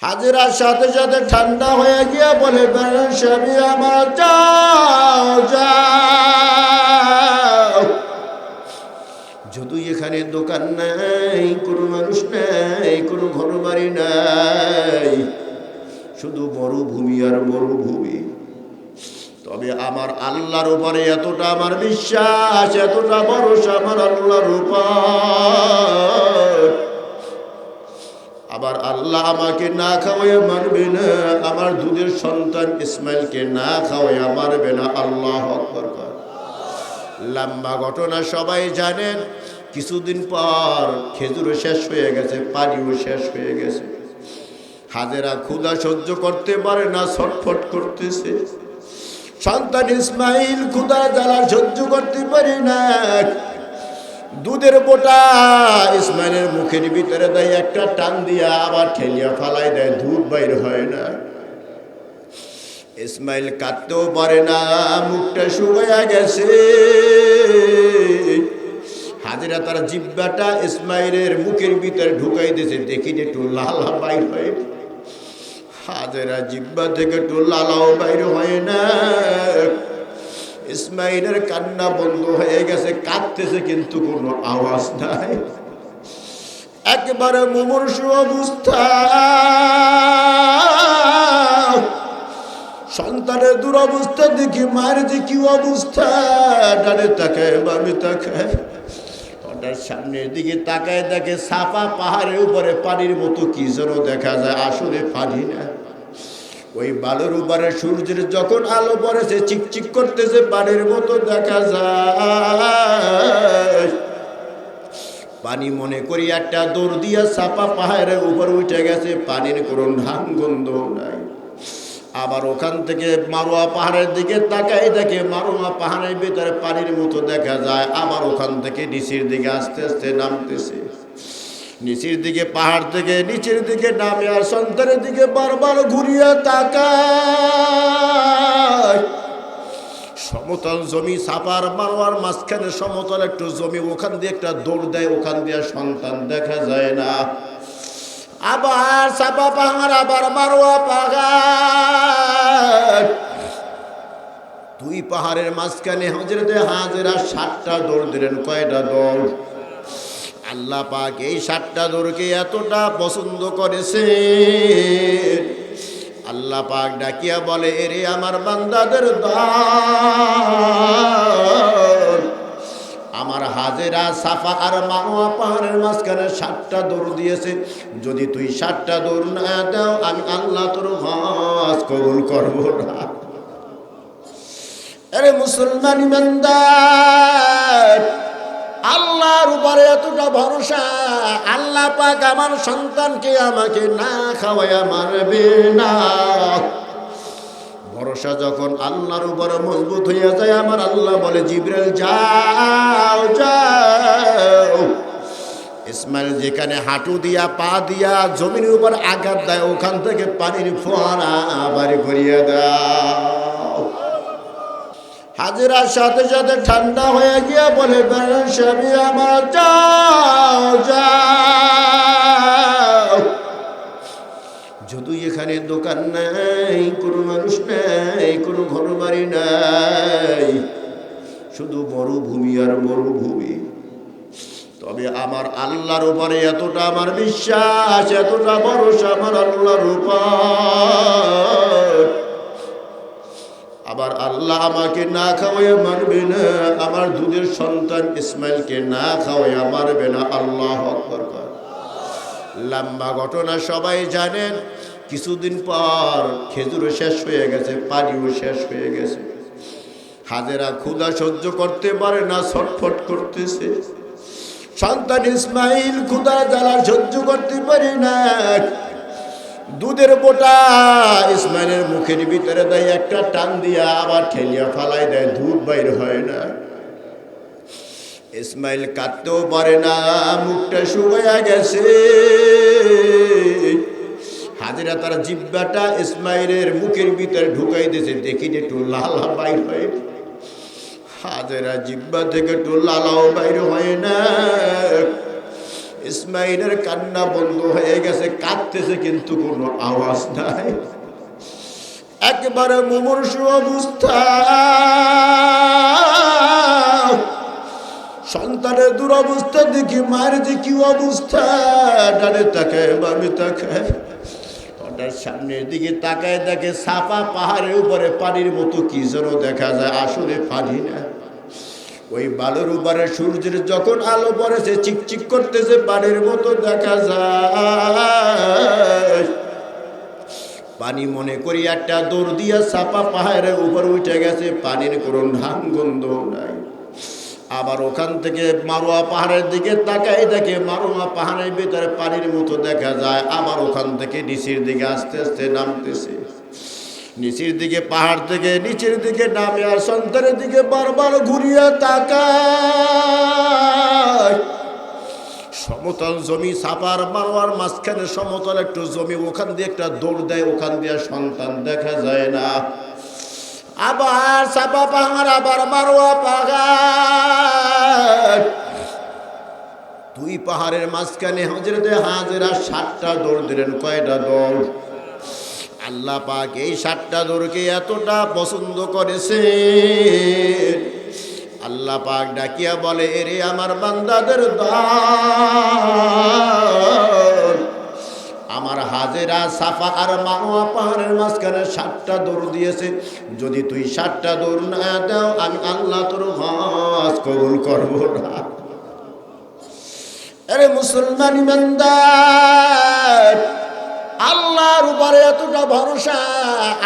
হাজেরার সাথে সাথে ঠান্ডা হয়ে গিয়া বলে, স্বামী আমার যাও যাও। যদি এখানে দোকান নাই, কোনো মানুষ নাই, কোনো ঘর বাড়ি নাই, শুধু মরুভূমি আর মরুভূমি, তবে আমার আল্লাহর উপরে এতটা আমার বিশ্বাস, এতটা ভরসা আমার আল্লাহর উপর, আবার আল্লাহ আমাকে না খাওয়াইয়া মারবে না, আমার দুধের সন্তান ইসমাইলকে না খাওয়াইয়া মারবে না। আল্লাহু আকবার। লম্বা ঘটনা সবাই জানেন। কিছুদিন পর খেজুরও শেষ হয়ে গেছে, পানিও শেষ হয়ে গেছে। হাজেরা ক্ষুধা সহ্য করতে পারে না, ছটফট করতেছে। সন্তান ইসমাইল ক্ষুধা জ্বালা সহ্য করতে পারে না, দুধের বোটা ইসমাইলের মুখের ভিতরে দেয়, একটা টান দিয়া আবার ঠেলিয়া ফালাই দেয়, দুধ বাইর হয় না। ইসমাইল কাঁদতেও পারে না, মুখটা শুকাইয়া গেছে। হাজেরা তার জিহ্বাটা ইসমাইলের মুখের ভিতরে ঢুকাই দিয়েছে, দেখি যে একটু লালা বাইর হয়। হাজেরা জিহ্বা থেকে একটু লালাও বাইর হয় না। ইসমাইলের কান্না বন্ধ হয়ে গেছে, কাঁদতেছে কিন্তু কোনো আওয়াজ নাই, একেবারে মুমূর্ষু অবস্থা। সন্তানের দুরবস্থা দেখি মায়ের যে কি অবস্থা, ডানে তাকায় বামে তাকায়, ওটার সামনের দিকে তাকায় দেখে সাফা পাহাড়ের উপরে পানির মতো কি যেন দেখা যায়, আসলে পানি না। ওই বালুর উপরে সূর্যের যখন আলো পড়েছে চিকচিক করতেছে, পানির মতো দেখা যায়। পানি মনে করি একটা দৌড় দিয়া চাপা পাহাড়ের উপর উঠে গেছে, পানির কোনো নাম গন্ধ নাই। আবার ওখান থেকে মারোয়া পাহাড়ের দিকে তাকাই দেখে মারোয়া পাহাড়ের ভিতরে পানির মতো দেখা যায়। আবার ওখান থেকে নিচের দিকে আস্তে আস্তে নামতেছে, নিচের দিকে পাহাড় থেকে নিচের দিকে নামে, আর সন্তানের দিকে বারবার ঘুরিয়ে তাকায়। সমতল জমি, সাপার মারোয়ার মাঝখানে সমতল একটু জমি, ওখান দিয়ে একটা দৌড় দেয়, ওখান দিয়ে সন্তান দেখা যায় না। আবার সাপা পাহাড়, আবার মারোয়া পাহাড়, দুই পাহাড়ের মাঝখানে হযরতে হাজেরা 7টা দৌড় দিলেন। কয়টা দৌড়? আল্লাহ পাক এই 7টা দৌড়কে এতটা পছন্দ করেছে, আল্লাহ পাক ডাকিয়া বলে, এরে আমার বান্দাদের দল, আমার হাজেরা সাফা আর মারোয়া পাহাড়ের মাঝখানে 7টা দৌড় দিয়েছে, যদি তুই 7টা দৌড় না দাও আমি আল্লাহ তোর হজ কবুল করব না। আরে মুসলমান ইমানদার, আল্লাহর উপরে এতটা ভরসা, আল্লাহ পাক আমার সন্তানকে আমাকে না খাওয়াইয়া মারবে না। ভরসা যখন আল্লাহর উপরে মজবুত হইয়া যায়, আমার আল্লাহ বলে, জিবরাইল যাও যাও। ইসমাইল যেখানে হাঁটু দিয়া পা দিয়া জমিনের উপর আঘাত দেয়, ওখান থেকে পানির ফোয়ারা বাড়ি করিয়া দাও। হাজেরার সাথে সাথে ঠান্ডা হয়ে গিয়া বলে, স্বামী আমার যাও যাও। যদি এখানে দোকান নাই, কোনো মানুষ নাই, কোনো ঘর বাড়ি নাই, শুধু মরুভূমি আর মরুভূমি, তবে আমার আল্লাহর উপরে এতটা আমার বিশ্বাস, এতটা ভরসা আমার আল্লাহর উপর, আবার আল্লাহ আমাকে না খাওয়াইয়া মারবে না, আমার দুধের সন্তান ইসমাইলকে না খাওয়াইয়া মারবে না। আল্লাহু আকবার। লম্বা ঘটনা সবাই জানেন। কিছুদিন পর খেজুরও শেষ হয়ে গেছে, পানিও শেষ হয়ে গেছে। হাজেরা ক্ষুধা সহ্য করতে পারে না, ছটফট করতেছে। সন্তান ইসমাইল ক্ষুধা জ্বালা সহ্য করতে পারে না, দুধের বোটা ইসমাইলের মুখের ভিতরে দেয়, একটা টান দিয়া আবার ঠেলিয়া ফালাই দেয়, দুধ বাইর হয় না। ইসমাইল কাঁদতেও পারে না, মুখটা শুকাইয়া গেছে। হাজেরা তার জিহ্বাটা ইসমাইলের মুখের ভিতরে ঢুকাই দিয়েছে, দেখি যে একটু লালা বাইর হয়। হাজেরা জিহ্বা থেকে একটু লালাও বাইর হয় না। ইসমাইলের কান্না বন্ধ হয়ে গেছে, কাঁদতেছে কিন্তু কোনো আওয়াজ নাই। একেবারে মুমূর্ষু অবস্থা, সন্তানের দুরবস্থা দেখি মায়ের যে কি অবস্থা, ডানে তাকায় বামে তাকায়, ওটার সামনের দিকে তাকায় দেখে সাফা পাহাড়ের উপরে পানির মতো কি যেন দেখা যায়, আসলে পানি না। ওই বালুর উপরে সূর্যের যখন আলো পড়েছে চিকচিক করতেছে, পানির মতো দেখা যায়। পানি মনে করি একটা দৌড় দিয়া সাপা পাহাড়ের উপর উঠে গেছে, পানির কোনো ঢাক গন্ধ নাই। আবার ওখান থেকে মারোয়া পাহাড়ের দিকে তাকাই দেখে মারোয়া পাহাড়ের ভিতরে পানির মতো দেখা যায়। আবার ওখান থেকে নিচের দিকে আস্তে আস্তে নামতেছে, নিচের দিকে পাহাড় থেকে নিচের দিকে নামে, আর সন্তানের দিকে বারবার ঘুরিয়ে তাকায়। সমতল জমি, সাপার মারোয়ার মাঝখানে সমতল একটু জমি, ওখান দিয়ে একটা দৌড় দেয়, ওখান দিয়ে সন্তান দেখা যায় না। আবার সাপা পাহাড়, আবার মারোয়া পাহাড়, দুই পাহাড়ের মাঝখানে হযরতে হাজেরা 7টা দৌড় দিলেন। কয়টা দৌড়? আল্লাহ পাক এই 7টা দৌড়কে এতটা পছন্দ করেছে, আল্লাহ পাক ডাকিয়া বলে, এরে আমার বান্দাদের দল, আমার হাজেরা সাফা আর মারোয়া পাহাড়ের মাঝখানে 7টা দৌড় দিয়েছে, যদি তুই 7টা দৌড় না দাও আমি আল্লাহ তোর হজ কবুল করব না। আরে মুসলমান ইমানদার, আল্লাহর উপরে এতটা ভরসা,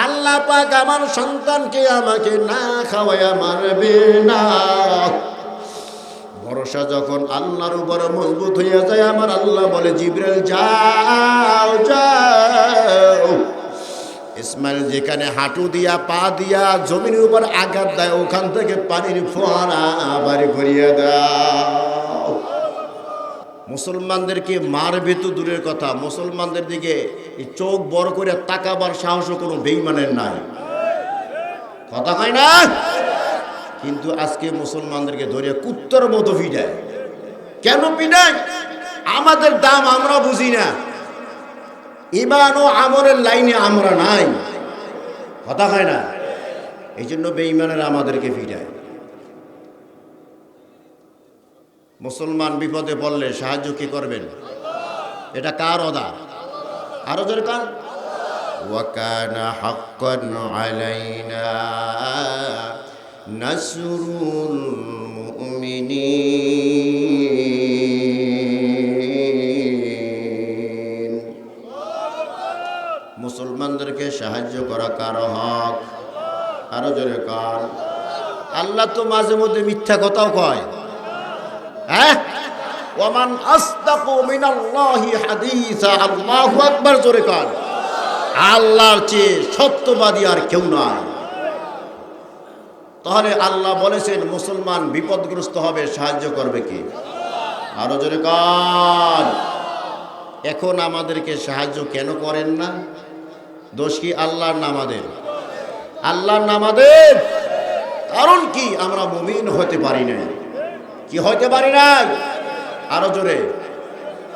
আল্লাহ পাক আমার সন্তানকে আমাকে না খাওয়ায়া মারবে না। ভরসা যখন আল্লাহর উপরে মজবুত হইয়া যায়, আমার আল্লাহ বলে, জিবরাইল যাও যাও। ইসমাইল যেখানে হাঁটু দিয়া পা দিয়া জমিনের উপর আঘাত দেয়, ওখান থেকে পানির ফোয়ারা বাড়ি করিয়া দাও। মুসলমানদেরকে মারবে তো দূরের কথা, মুসলমানদের দিকে চোখ বড় করে তাকাবার সাহসও কোনো বেঈমানের নাই, কথা হয় না। কিন্তু আজকে মুসলমানদেরকে ধরে কুত্তর মতো পিটায়। কেন পিটায়? আমাদের দাম আমরা বুঝি না, ঈমান ও আমলের লাইনে আমরা নাই, কথা হয় না। এই জন্য বেঈমানেরা আমাদেরকে পিটায়। মুসলমান বিপদে পড়লে সাহায্য কি করবেন? এটা কার অদা? আরো জোরে কান। ওয়া কানা হাক্কান আলাইনা নাসরুল মুমিনিন। মুসলমানদেরকে সাহায্য করা কার হক? আরো জোরে কান। আল্লাহ তো মাঝে মধ্যে মিথ্যা কথাও কয়, হ্যাঁ, ওয়ামান আসদাকু মিনাল্লাহি হাদিসা। আল্লাহু আকবার, জোরে কান। আল্লাহর চেয়ে সত্যবাদী আর কেউ নাই। তাহলে আল্লাহ বলেছেন মুসলমান বিপদগ্রস্ত হবে, সাহায্য করবে কি? আরো জোরে কান। এখন আমাদেরকে সাহায্য কেন করেন না? দোষ কি আল্লাহর না আমাদের? আল্লাহর না আমাদের। কারণ কি? আমরা মুমিন হতে পারি নাই। কি হইতে পারি নাই? আরো জোরে।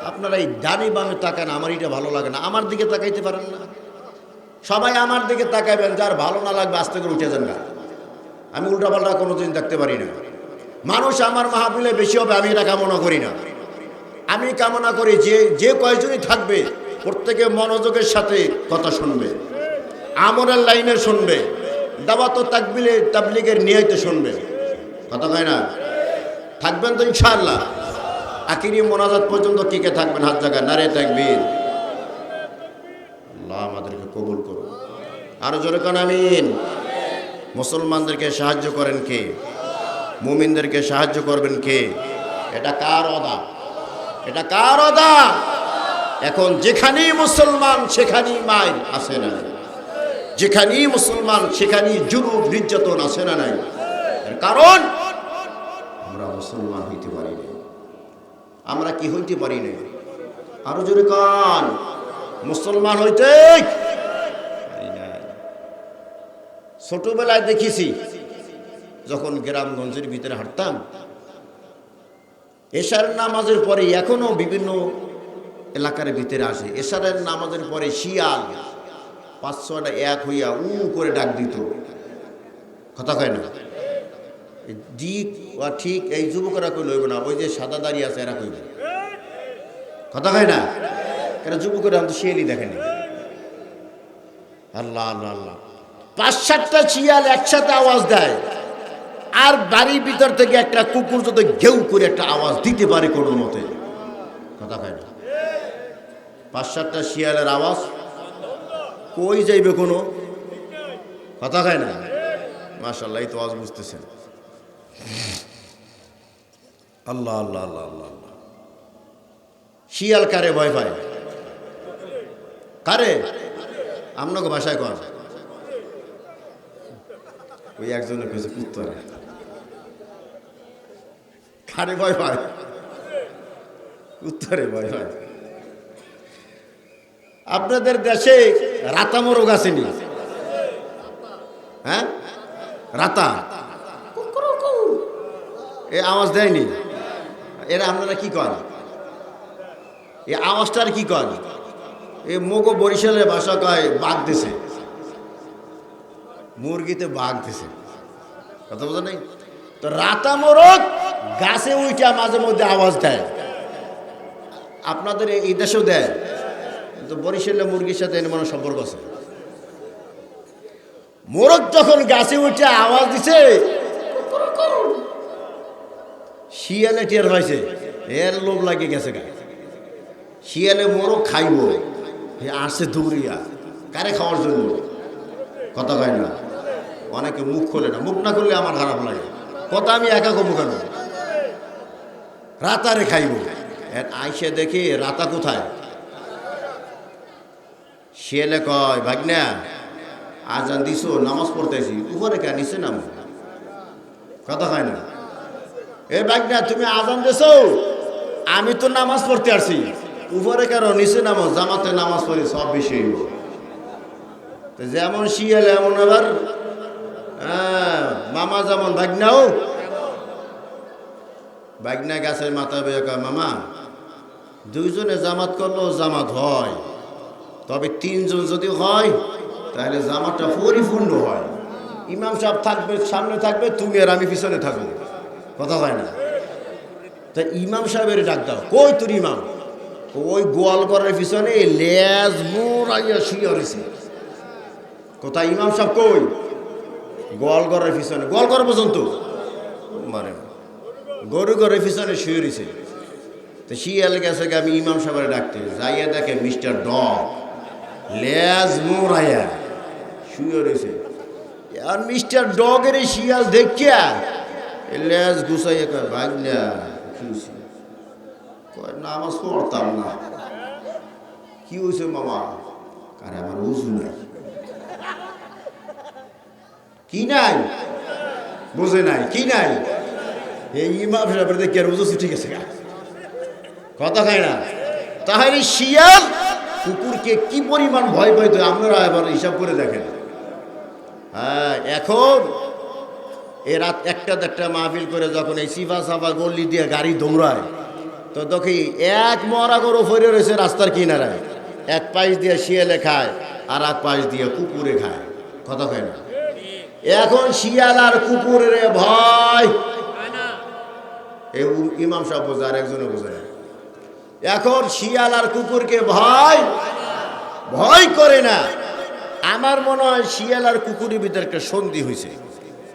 আপনারা এই ডানি বামে তাকান, আমার এটা ভালো লাগে না, আমার দিকে তাকাইতে পারেন না? সবাই আমার দিকে তাকাইবেন, যার ভালো না লাগবে আস্তে করে উঠে যান না। আমি উল্টাপাল্টা কোনোদিন দেখতে পারি না। মানুষ আমার মাহফিলে বেশি হবে আমি এটা কামনা করি না। আমি কামনা করি যে কয়জনই থাকবে প্রত্যেকে মনোযোগের সাথে কথা শুনবে, আমলের লাইনে শুনবে, দাওয়াত ও তাবলীগের নিয়তে শুনবে, কথা কয় না? থাকবেন তো ইনশাআল্লাহ। আখিরি মোনাজাত পর্যন্ত কে কে থাকবেন? হাত জায়গায় নারে তাকবীর। আল্লাহ আমাদেরকে কবুল করুন। আরো জোরে কান আমিন। মুসলমানদেরকে সাহায্য করেন কে? মুমিনদেরকে সাহায্য করবেন কে? এটা কার অদা? এটা কার অদা? এখন যেখানেই মুসলমান সেখানেই মাইল আছে না? যেখানেই মুসলমান সেখানেই জুলুম নির্যাতন আছে না নাই? এর কারণ আমরা মুসলমান হইতে পারি না। আমরা কি হইতে পারি না? আরো জোরে কান। মুসলমান হইতে ছোটবেলায় দেখেছি, যখন গ্রামগঞ্জের ভিতরে হাঁটতাম, এশার নামাজের পরে এখনো বিভিন্ন এলাকার ভিতরে আসে, এশারের নামাজের পরে শিয়াল 5-6টা এক হইয়া করে ডাক দিত, কথা কয় না? দিক বা ঠিক এই যুবকরা কই লইব না, ওই যে সাদা দাঁড়িয়ে আছে এরা কইব, কথা কয় না? কেন যুবকরা তো শিয়ালই দেখেনি। আল্লাহ আল্লাহ আল্লাহ, 5-7টা শিয়াল একসাথে আওয়াজ দেয়, আর বাড়ির ভিতর থেকে একটা কুকুর যদি ঘেউ করে একটা আওয়াজ দিতে পারে কোনো মতে, কথা কয় না? 5-7টা শিয়ালের আওয়াজ কই যাইবে কোনো, কথা কয় না? মাশাআল্লাহ, এই তো আওয়াজ বুঝতেছেন। আল্লাহ আল্লাহ আল্লাহ আল্লাহ আল্লাহ। শিয়াল কারে ভয় পায়? কারে? আপনাকে ভাষায় কর। ওই একজনের কাছে উত্তরে কারে ভয় পায়? উত্তরে ভয় পায়। আপনাদের দেশে রাতামো রোগ আসেনি? হ্যাঁ, রাতা এ আওয়াজ দেয়নি? এরা আপনারা কি করেন? এই আওয়াজটার কি করেন? এ মোগো বরিশালের ভাষা কয় বাঘ দিছে, মুরগিতে বাঘ দিছে, কথা বোঝা নেই তো? রাতা মোরগ গাছে উইটা মাঝে মধ্যে আওয়াজ দেয়, আপনাদের এই দেশেও দেয়, কিন্তু বরিশালের মুরগির সাথে এর মনে সম্পর্ক আছে। মোরগ যখন গাছে উঠে আওয়াজ দিছে, শিয়ালে টের পাইছে, এর লোভ লাগে গেছে গা, শিয়ালে মোরগ খাইব, আসছে দৌড়িয়া, কারে খাওয়ার জন্য, কথা কয় না? অনেকে মুখ খোলে না, মুখ না করলে আমার খারাপ লাগে, কথা আমি একা কমু কেন? রাতারে খাইব, আইসে দেখে রাতা কোথায়? শিয়ালে কয় ভাগনা আজান দিছো, নামাজ পড়তেছি, উপরে কে নিচে নাম, কথা হয় না? এ ভাগনা তুমি আজান দিছো, আমি তো নামাজ পড়তে আসছি, উপরে কারো নিচে নামো, জামাতে নামাজ পড়ি সব বেশি। যেমন শিয়াল এমন আবার মামা যেমন ভাগনাও, ভাগনা গাছের মাথা বেয়ে কয় মামা দুইজনে জামাত করলেও জামাত হয়, তবে 3 জন যদি হয় তাহলে জামাতটা পরিপূর্ণ হয়। ইমাম সাহেব থাকবে সামনে থাকবে, তুমি আর আমি পিছনে থাকবো, কথা হয় না? তা ইমাম সাহেবের ডাক দাও, কই তোর ইমাম? ওই গোয়াল ঘরের পিছনে লেজ মোড়াইয়া শুয়ে রয়েছে। কোথায় ইমাম সাহেব? কই? গোয়াল ঘরের পিছনে, গোয়াল ঘর পর্যন্ত মানে গরু ঘরের পিছনে শুয়ে রয়েছে। তো শিয়াল গেছে, আমি ইমাম সাহেবের ডাকতে যাইয়া দেখে মিস্টার ডগ লেজ মোড়াইয়া শুয়ে রয়েছে। আর মিস্টার ডগের শিয়াল দেখিয়া লেজ গুছাইয়া কয় ভাগনা কয় নামাজ পড়তাম না। কি হয়েছে মামা? আরে আমার উজু নাই। কি নাই? বুঝে নাই, কি নাই? এই ইমাম সাহেবের দেখি আর উজু ঠিক আছে, কথা খায় না? তাহলে শিয়াল কুকুরকে কি পরিমাণ ভয় পাইতো আপনারা এবার হিসাব করে দেখেন। হ্যাঁ, এখন এ রাত 1টা মাহফিল করে যখন এই সিফা সাফা গল্লি দিয়ে গাড়ি দৌড়ায়, তো দেখি এক মরা গরু ফিরে রয়েছে রাস্তার কিনারায়, এক পাশ দিয়ে শিয়ালে খায় আর এক পাশ দিয়ে কুকুরে খায়, কথা কয় না? এখন শিয়াল আর কুকুরের ভয় এই ইমাম সাহেব বোঝে আর একজনে বোঝে না। এখন শিয়াল আর কুকুরকে ভয় করে না। আমার মনে হয় শিয়াল আর কুকুরের ভিতরে একটা সন্ধি হয়েছে।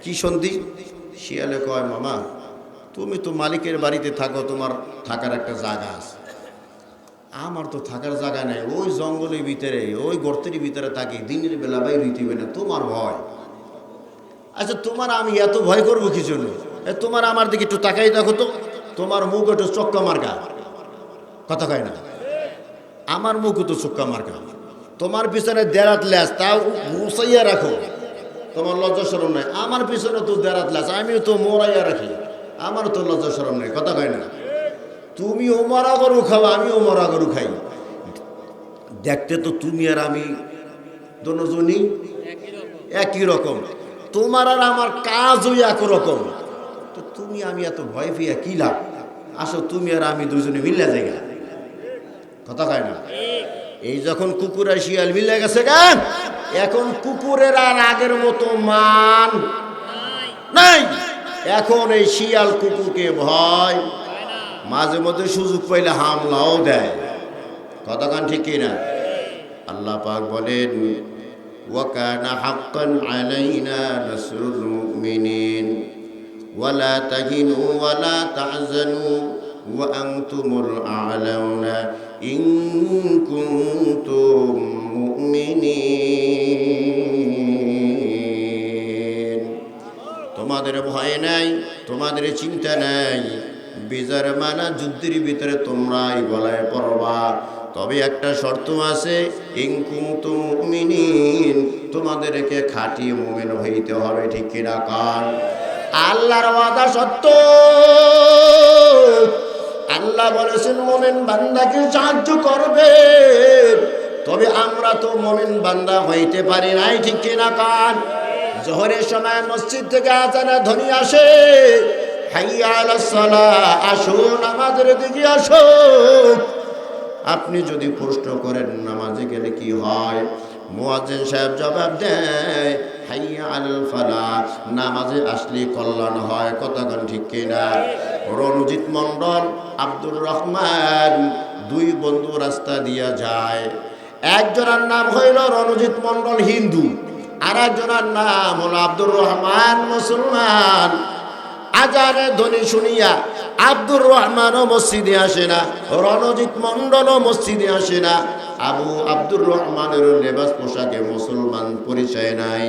কি সন্ধি? শিয়ালে কয় মামা তুমি তো মালিকের বাড়িতে থাকো, তোমার থাকার একটা জায়গা আছে, আমার তো থাকার জায়গা নেই, ওই জঙ্গলের ভিতরে ওই গর্তের ভিতরে থাকি, দিনের বেলা বাইরে হইতে না, তোমার ভয়। আচ্ছা তোমার আমি এত ভয় করবো কি জন্য? তোমার আমার দিকে একটু তাকাই দেখো তো, তোমার মুখ একটু চক্কা মার্কা, কথা কয় না? আমার মুখ তো চক্কা মার্কা, তোমার পিছনে দেড়াত ল্যাস, তাও মুসাইয়া রাখো, তোমার লজ্জা শরম নাই। আমার পিছনে তো দেড়াত ল্যাস, আমিও তো মোড়াইয়া রাখি, আমার তো লজ্জা শরম নাই, কথা কয় না? তুমি ও মরা গরু খাও, আমি ও মরা গরু খাই, দেখতে তো তুমি আর আমি দুজনই একই রকম, তোমার আর আমার কাজও একরকম, তো তুমি আমি এত ভয় পেয়ে কি লাভ? আসো তুমি আর আমি দুজনে মিলে যাই, কথা কয় না? এই যখন কুকুর আর শিয়াল মিলে গেছে গান, এখন কুকুরের আর আগের মতো মান নাই। এখন এই শিয়াল কুকুরকে ভয়, মাঝে মধ্যে সুযোগ পাইলে হামলাও দেয়, কথা কান ঠিক কিনা? আল্লাহ পাক বলেন ওয়া কানা হাক্কান আলাইনা নাসরুল মুমিনিন ওয়ালা তাহিনু ওয়ালা তাহজানু ওয়া আনতুমুল আ'লাউনা ইন কুনতুম মুমিনিন। তোমাদের ভয় নাই, তোমাদের চিন্তা নাই, বিজয়ের মানা যুদ্ধের ভিতরে তোমরাই গলায় পড়বা, তবে একটা শর্ত আছে, ইন কুনতুম মুমিনিন, তোমাদেরকে খাঁটি মুমিন হইতে হবে, ঠিক কিনা কান? আল্লাহর ওয়াদা সত্য। আল্লাহ বলেছেন মুমিন বান্দাকে সাহায্য করবে, তবে আমরা তো মুমিন বান্দা হইতে পারি নাই, ঠিক কিনা কান? জোহরের সময় মসজিদ থেকে আজানের ধ্বনি আসে, হাইয়া আলাস সালাহ, আসো নামাজের দিকে আসো। আপনি যদি প্রশ্ন করেন নামাজে গেলে কি হয়, মুয়াজ্জিন সাহেব জবাব দেয় হাইয়া আলাল ফালাহ, নামাজে আসলে কল্যাণ হয়, কতক্ষণ ঠিক কিনা? রণজিৎ মণ্ডল, আব্দুর রহমান, দুই বন্ধু রাস্তা দিয়া যায়। একজনের নাম হইল রণজিৎ মণ্ডল হিন্দু, আর একজনের নাম হলো আব্দুর রহমান মুসলমান। আজানের ধ্বনি শুনিয়া আব্দুর রহমানও মসজিদে আসে না, রণজিৎ মণ্ডলও মসজিদে আসে না। আব্দুর রহমানের লেবাস পোশাকে মুসলমান পরিচয় নাই,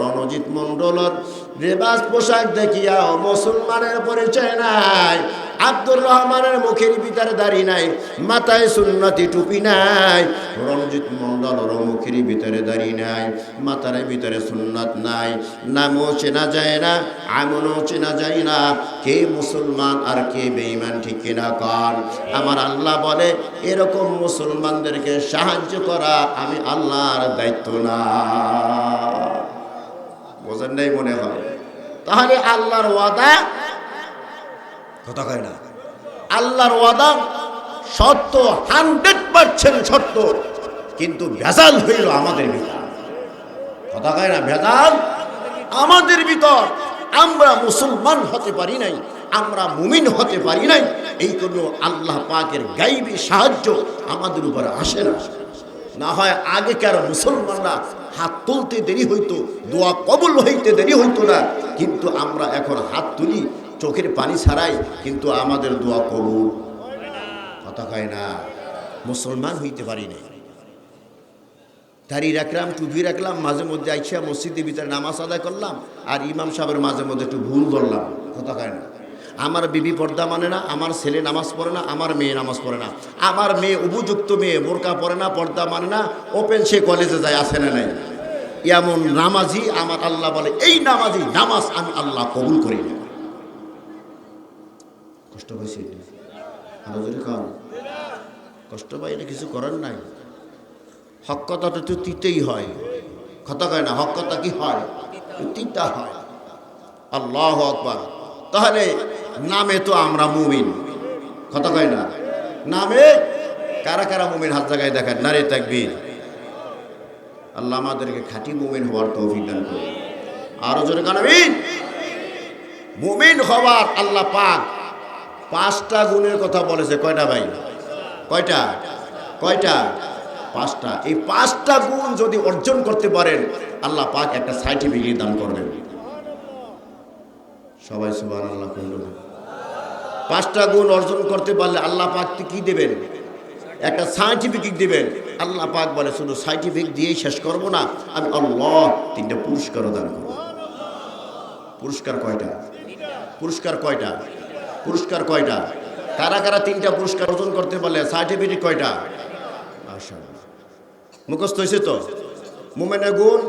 রণজিৎ মণ্ডলের লেবাস পোশাক দেখিয়া মুসলমানের পরিচয় নাই। আব্দুর রহমানের মুখের ভিতরে দাড়ি নাই, মাথায় সুন্নতি টুপি নাই। রণজিৎ মণ্ডলের মুখের ভিতরে দাড়ি নাই, মাথার ভিতরে সুন্নত নাই। নামও চেনা যায় না, আমলও চেনা যায় না, কে মুসলমান আর কে বেঈমান, ঠিক কিনা কান? আমার আল্লাহ বলে এরকম মুসলমানদেরকে সাহায্য করা আমি আল্লাহর দায়িত্ব না। বোঝেন নাই মনে হয়? তাহলে আল্লাহর ওয়াদা, কথা কয় না, আল্লাহর ওয়াদা সত্য, 100% সত্য, কিন্তু ভেজাল হইল আমাদের ভিতর, কথা কয় না? ভেজাল আমাদের ভিতর। আমরা মুসলমান হতে পারি নাই, আমরা মুমিন হতে পারি নাই, এই জন্য আল্লাহ পাকের গাইবী সাহায্য আমাদের উপর আসে না। না হয় আগেকার মুসলমানরা হাত তুলতে দেরি হইতো, দোয়া কবুল হইতে দেরি হইতো না, কিন্তু আমরা এখন হাত তুলি চোখের পানি ছাড়াই, কিন্তু আমাদের দোয়া কবুল, কথা কয় না? মুসলমান হইতে পারি নাই। দাড়ি রাখলাম, টুপি রাখলাম, মাঝে মধ্যে আইসা মসজিদের ভিতরে নামাজ আদায় করলাম, আর ইমাম সাহেবের মাঝে মধ্যে একটু ভুল ধরলাম, কথা কয় না? আমার বিবি পর্দা মানে না, আমার ছেলে নামাজ পড়ে না, আমার মেয়ে নামাজ পড়ে না, আমার মেয়ে উপযুক্ত মেয়ে, বোরকা পড়ে না, পর্দা মানে না, ওপেন সে কলেজে যায়, আসে না নাই? এমন নামাজি আমার আল্লাহ বলে এই নামাজি নামাজ আমি আল্লাহ কবুল করি না। কষ্ট পাইছি, কষ্ট পাই না, কিছু করার নাই। হক কথাটা তো তিতেই হয়, কথা কয় না? হক কথা কি হয়? তিতা হয়। আল্লাহু আকবার। তাহলে নামে তো আমরা মুমিন, কথা কয় না? নামে কারা কারা মুমিন হাত জায়গায় দেখেন, নারে তাকবীর। আল্লাহ আমাদেরকে খাঁটি মুমিন হওয়ার তৌফিক দান করুন। আরো জোরে কান আমিন। মুমিন হওয়ার আল্লাহ পাক 5টা গুণের কথা বলেছে। কয়টা ভাই? কয়টা? কয়টা? 5টা। এই 5টা গুণ যদি অর্জন করতে পারেন আল্লাহ পাক একটা সার্টিফিকেট দান করবেন। সবাই সুবহানাল্লাহ বলুন। 5টা গুণ অর্জন করতে পারলে আল্লাহ পাক কি দেবেন? একটা সার্টিফিকেট দিবেন। আল্লাহ পাক বলে শুধু সার্টিফিকেট দিয়েই শেষ করব না, আমি আল্লাহ 3টা পুরস্কারও দান করব। পুরস্কার কয়টা? পুরস্কার কয়টা? পুরস্কার কয়টা? কারা কারা 3টা পুরস্কার অর্জন করতে পারলে সার্টিফিকেট কয়টা? মাশাআল্লাহ, মুখস্থ হয়েছে তো? মুমিনের গুণ,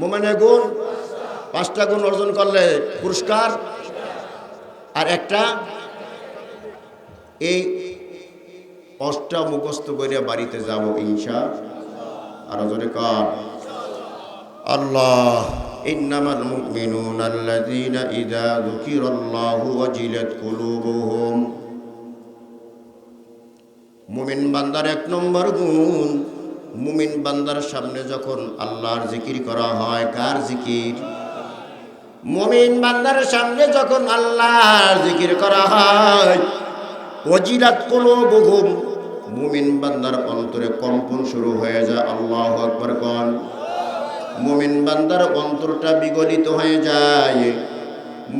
মুমিনের গুণ 5টা গুণ অর্জন করলে পুরস্কার, আর একটা এই 5টা মুখস্থ করে বাড়িতে যাব ইনশাআল্লাহ। আর জোরে কার আল্লাহ। ইন্নামাল মুমিনুনা আল্লাযীনা ইযা যুকিরাল্লাহু ওয়াজিলাত কুলুবুহুম। মুমিন বান্দার এক নম্বর গুণ, মুমিন বান্দার সামনে যখন আল্লাহর জিকির করা হয়, কার জিকির? মুমিন বান্দার সামনে যখন আল্লাহর জিকির করা হয়, ওয়াজিলাত কুলুবুহুম, মুমিন বান্দার অন্তরে কম্পন শুরু হয়ে যায়। আল্লাহু আকবার কোন। মুমিন বান্দার অন্তরটা বিগলিত হয়ে যায়,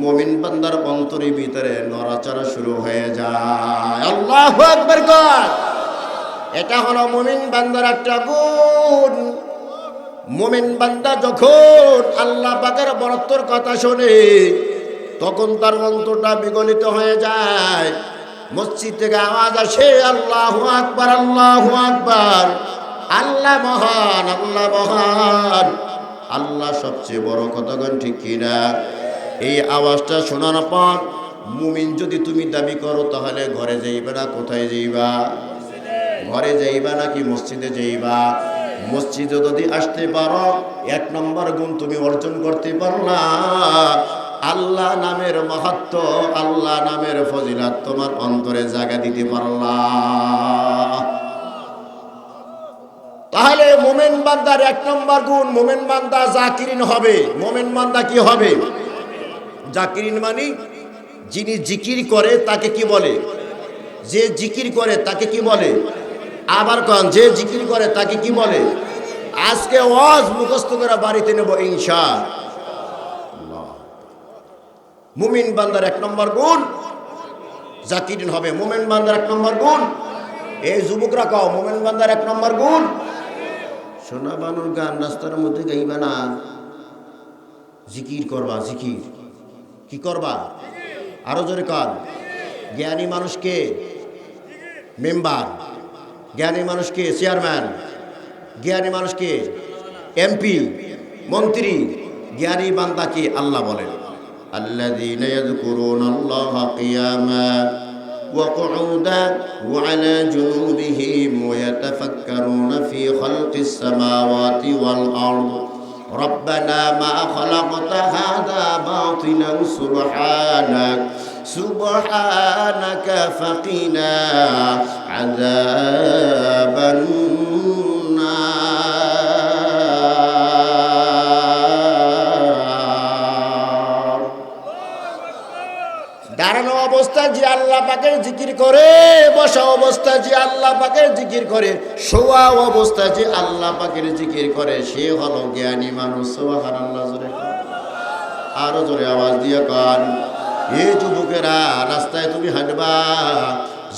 মুমিন বান্দার অন্তরের ভিতরে নড়াচড়া শুরু হয়ে যায়। আল্লাহু আকবার কোন। এটা হলো মুমিন বান্দার একটা গুণ। মুমিন বান্দা যখন আল্লাহ পাকের বরত্বর কথা শোনে, তখন তার অন্তরটা বিগলিত হয়ে যায়। মসজিদ থেকে আওয়াজ আসে, আল্লাহু আকবার, আল্লাহু আকবার, আল্লাহ মহান, আল্লাহ মহান, আল্লাহ সবচেয়ে বড়। কতক্ষণ ঠিক কিনা? এই আওয়াজটা শোনার পর মুমিন যদি তুমি দাবি করো, তাহলে ঘরে যাইবা না কোথায় যাইবা? ঘরে যাইবা নাকি মসজিদে যাইবা? মসজিদে যদি আসতে পারো, এক নম্বর গুণ তুমি অর্জন করতে পারলা। আল্লাহ নামের মাহাত্ম্য, আল্লাহ নামের ফজিলত তোমার অন্তরে জায়গা দিতে পারলা। তাহলে মুমিন বান্দার এক নম্বর গুণ, মুমিন বান্দা জাকিরিন হবে। মুমিন বান্দা কি হবে? জাকিরিন মানে যিনি জিকির করে তাকে কি বলে? যে জিকির করে তাকে কি বলে? আবার কোন, যে জিকির করে তাকে কি বলে? আজকে ওয়াজ মুখস্থ করে বাড়িতে নেব ইনশাআল্লাহ। মুমিন বান্দার এক নম্বর গুণ জাকিরিন হবে। মুমিন বান্দার এক নম্বর গুণ, এই যুবকরা কও, মুমিন বান্দার এক নম্বর গুণ। সোনা বানুর গান রাস্তার মধ্যে গাইবা না, জিকির করবা। জিকির কি করবা? আরো জোরে কান। জ্ঞানী মানুষকে মেম্বার, জ্ঞানী মানুষকে চেয়ারম্যান, জ্ঞানী মানুষকে এমপি, মন্ত্রী, জ্ঞানী বান্দাকে আল্লাহ বলেন। আল্লাযীনা ইয়াযকুরুনাল্লাহা কিয়ামান ওয়া কুউদান ওয়া আলা জুনুবিহিম ওয়া ইয়াতাফাক্কারুনা ফি খালকিস সামাওয়াতি ওয়াল আরদ রব্বানা মা খালাকতা হাযা বাতিলান সুবহানাকা ফাকিনা আযাবান নার। দাঁড়ানো অবস্থায় যে আল্লাহ পাকের জিকির করে, বসা অবস্থায় যে আল্লাহ পাকের জিকির করে, শোয়া অবস্থায় যে আল্লাহ পাকের জিকির করে, সে হলো জ্ঞানী মানুষ। সুবহানাল্লাহ। জোরে আরো জোরে আওয়াজ দিয়ে কান। এই যুবকেরা, রাস্তায় তুমি হাঁটবা,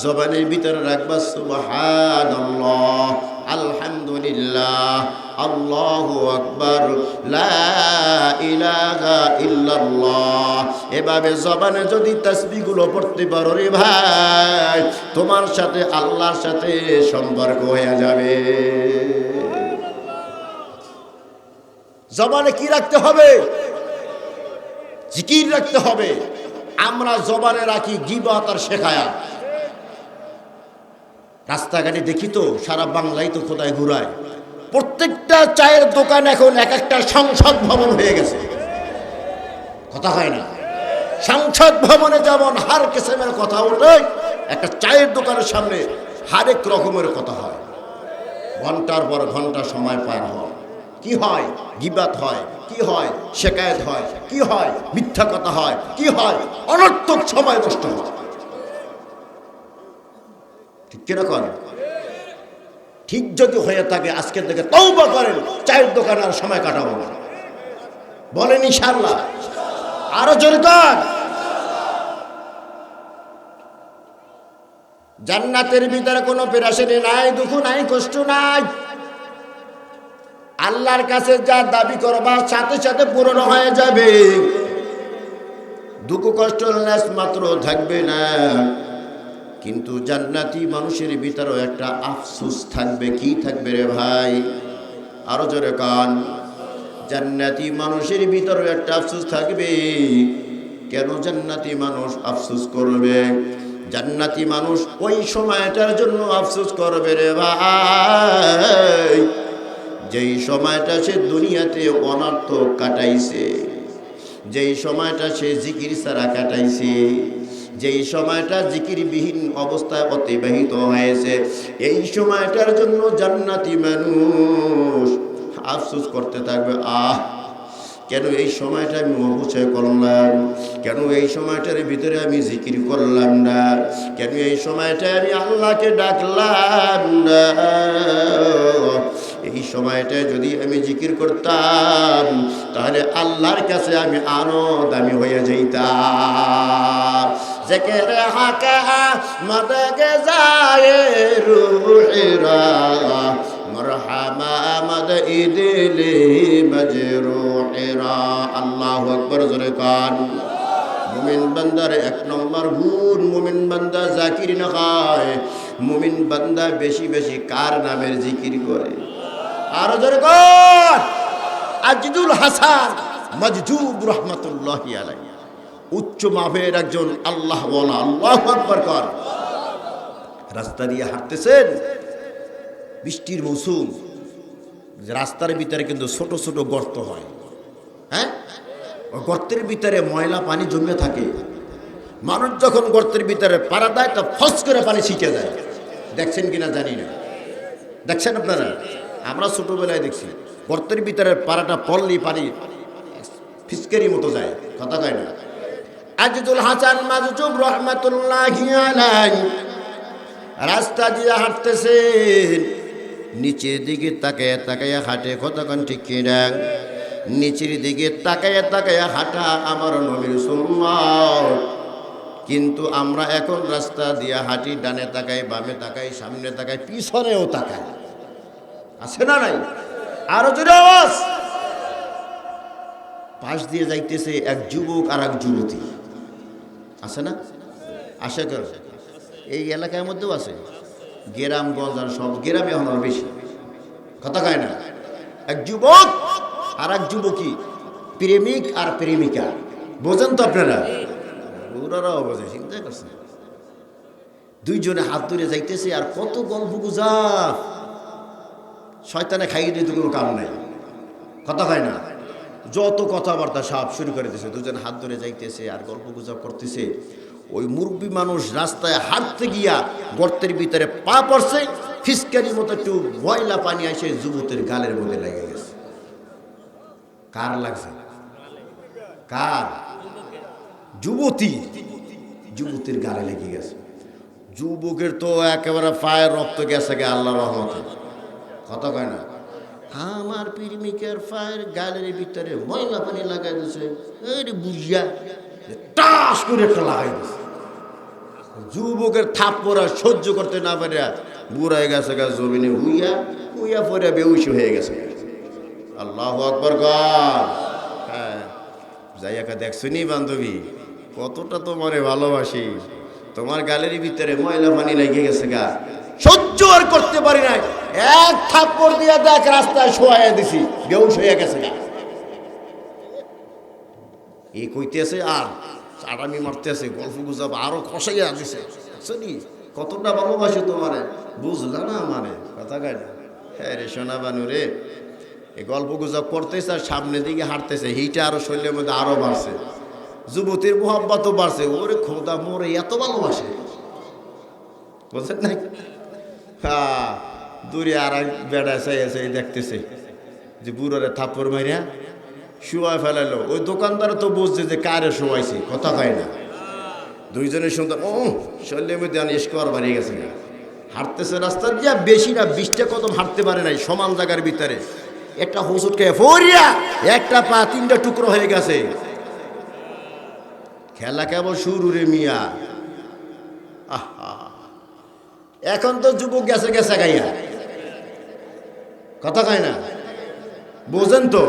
জবানের ভিতরে রাখবা সুবহানাল্লাহ, আলহামদুলিল্লাহ, আল্লাহু আকবার, লা ইলাহা ইল্লাল্লাহ। এভাবে জবানে যদি তাসবিহগুলো পড়তে পারো রে ভাই, তোমার সাথে আল্লাহর সাথে সম্পর্ক হয়ে যাবে। জবানে কি রাখতে হবে? জিকির রাখতে হবে। আমরা জবানে রাখি গীবত আর শেখায়াত। রাস্তাঘাটে দেখি তো, সারা বাংলায় তো খোদায় ঘুরায়, প্রত্যেকটা চায়ের দোকান এখন এক একটা সংসদ ভবন হয়ে গেছে। কথা হয় না? সংসদ ভবনে যেমন হার কিসমের কথা ওঠে, একটা চায়ের দোকানের সামনে হরেক রকমের কথা হয়। ঘন্টার পর ঘন্টা সময় পার হয়। কি হয়? গীবত হয়। কি হয়? শেকায়েত হয়। কি হয়? মিথ্যা কথা হয়। কি হয়? অনর্থক সময় নষ্ট হয়। ঠিক কিরকম? ঠিক যদি হয়ে থাকে, আজকের থেকে তওবা করেন, চায়ের দোকানে আর সময় কাটাবো না। বলেন ইনশাআল্লাহ। আরো জোরে কর। জান্নাতের ভিতরে কোনো পেরেশানি নাই, দুঃখ নাই, কষ্ট নাই। আল্লাহর কাছে যা দাবি করবা সাথে সাথে পূরণ হয়ে যাবে। দুঃখ কষ্ট লেশ মাত্র থাকবে না। কিন্তু জান্নাতি মানুষের ভিতরেও একটা আফসোস থাকবে। কি থাকবে রে ভাই? আরো জোরে কান। জান্নাতি মানুষের ভিতরেও একটা আফসোস থাকবে। কেন জান্নাতি মানুষ আফসোস করবে? জান্নাতি মানুষ ওই সময়টার জন্য আফসোস করবে রে ভাই, যেই সময়টা সে দুনিয়াতে অনর্থক কাটাইছে, যেই সময়টা সে জিকির ছাড়া কাটাইছে, যেই সময়টা জিকিরবিহীন অবস্থায় অতিবাহিত হয়েছে, এই সময়টার জন্য জান্নাতি মানুষ আফসোস করতে থাকবে, কেন এই সময়টা আমি অবচয় করলাম, কেন এই সময়টার ভিতরে আমি জিকির করলাম না, কেন এই সময়টায় আমি আল্লাহকে ডাকলাম না। এই সময়টায় যদি আমি জিকির করতাম তাহলে আল্লাহর কাছে আমি আরো দামি হয়ে যাইতাম। জিকির হাকা মদকে যায় রুহিরা মারহামা মদ ইদিলি মজরুহিরা। আল্লাহু আকবার, জোরে কান। মুমিন বান্দার এক নম্বর গুণ, মুমিন বান্দা জাকির না হয়। মুমিন বান্দা বেশি বেশি কার নামের জিকির করে? আর জোরে কান। আজিদুল হাসান মজজুব রহমাতুল্লাহি আলাইহি উচ্চ মাপের একজন আল্লাহ ওয়ালা, আল্লাহু আকবার কর। রাস্তা দিয়ে হাঁটতেছেন, বৃষ্টির মৌসুম, রাস্তার ভিতরে কিন্তু ছোট ছোট গর্ত হয়, হ্যাঁ, গর্তের ভিতরে ময়লা পানি জমে থাকে। মানুষ যখন গর্তের ভিতরে পাড়া দেয় তা ফস করে পানি ছিটে যায়। দেখছেন কিনা জানি না, দেখছেন আপনারা? আমরা ছোটবেলায় দেখছি গর্তের ভিতরে পাড়াটা পড়লি পানি ফিসকেরি মতো যায়, কথা কয় না। আজিদুল হাসান মাজজুব রহমাতুল্লাহি আলাইহি রাস্তা দিয়ে হাঁটতেছেন, নিচের দিকে তাকায়া তাকায়া হাঁটে, কতক্ষণ ঠিক কিনা? নিচের দিকে তাকায়া তাকায়া হাঁটা আমার নবীর সুন্নাত। কিন্তু আমরা এখন রাস্তা দিয়ে হাঁটি, ডানে তাকাই, বামে তাকাই, সামনে তাকাই, পিছনেও তাকাই। আছে না নাই? আরো জোরে আওয়াজ। পাশ দিয়ে যাইতেছে এক যুবক আর এক যুবতী, আছে না? আসে কেন? এই এলাকার মধ্যেও আছে, গ্রামগঞ্জ আর সব গ্রামে এখন বেশি, কথা কয় না। এক যুবক আর এক যুবকী, প্রেমিক আর প্রেমিকা, বোঝেন তো আপনারা? ওরাও বোঝে, চিন্তা করছে। দুইজনে হাত ধরে যাইতেছে, আর কত গল্প গুজব, শয়তানে খাইয়ে দিতে কোনো কাম নাই, কথা কয় না। যত কথাবার্তা সব শুরু করে দিয়েছে, দুজন হাত ধরে যাইতেছে আর গল্প গুজব করতেছে। ওই মুরব্বী মানুষ রাস্তায় হাঁটতে গিয়া গর্তের ভিতরে পা পড়ছে, ফিসকারির মতো একটু ময়লা পানি আসে যুবতীর গালের মধ্যে লেগে গেছে। কার লাগছে? কার? যুবতীর গালে লেগে গেছে। যুবকের তো একেবারে পায়ের রক্ত গেছে গে, আল্লাহ রহমতে, কথা কয় না। আমার প্রেমিকের পায়ের গালের ভিতরে ময়লা পানি লাগাই দিছে, বুঝিয়া টাস করে একটা লাগাই দিছে। যুবকের থাপ্পড়া সহ্য করতে না পারিয়া বুড়াই গেছে গা, জমিনে হুইয়া হুইয়া পরে বেউস হয়ে গেছে। আল্লাহু আকবার কর। হ্যাঁ, যাইয়াকা দেখছনি বান্ধবী, কতটা তোমারে ভালোবাসি, তোমার গালের ভিতরে ময়লা পানি লেগে গেছে গা, সহ্য আর করতে পারি নাই, এক থাপ্পড় দিয়া দেখ রাস্তায় শোয়াইয়া দিছি, বেউস হয়ে গেছে গা। এই কইতেছে আর চাটামি মারতেছে, গল্প গুজব আরো খসাইয়া দিছে। শুনি কতটা ভালোবাসি তোমারে, বুঝলা না মানে, কথা কয় না। হ্যাঁ রে সোনা বানু রে, এই গল্প গুজব করতেছে আর সামনের দিকে হাঁটতেছে, হিটা আরো শরীরের মধ্যে আরো বাড়ছে, যুবতীর মোহাব্বতও বাড়ছে। ওরে খোদা, মোরে এত ভালোবাসে, বুঝছেন নাই? হ্যাঁ, দূরে আর এক বেড়া চাইছে, দেখতেছে যে বুড়োরে থাপ্পড় মারিয়া শুয়াই ফেলাইলো। ওই দোকানদার তো বুঝছে যে কারে শোয়াইছে, কথা কয় না। দুইজনের সুন্দর, ও শরীরের মধ্যে স্কোয়ার বাড়িয়ে গেছে। হাঁটতেছে রাস্তা দিয়া, বেশি না 20টা কদম হাঁটতে পারে নাই, সমান জায়গার ভিতরে একটা হোঁচট খেয়ে ফরিয়া একটা পা 3টা টুকরো হয়ে গেছে। খেলা কেবল শুরু রে মিয়া। আহা, এখন তো যুবক গেছে গেছে গাইয়া, কথা কয় না, বোঝেন তো?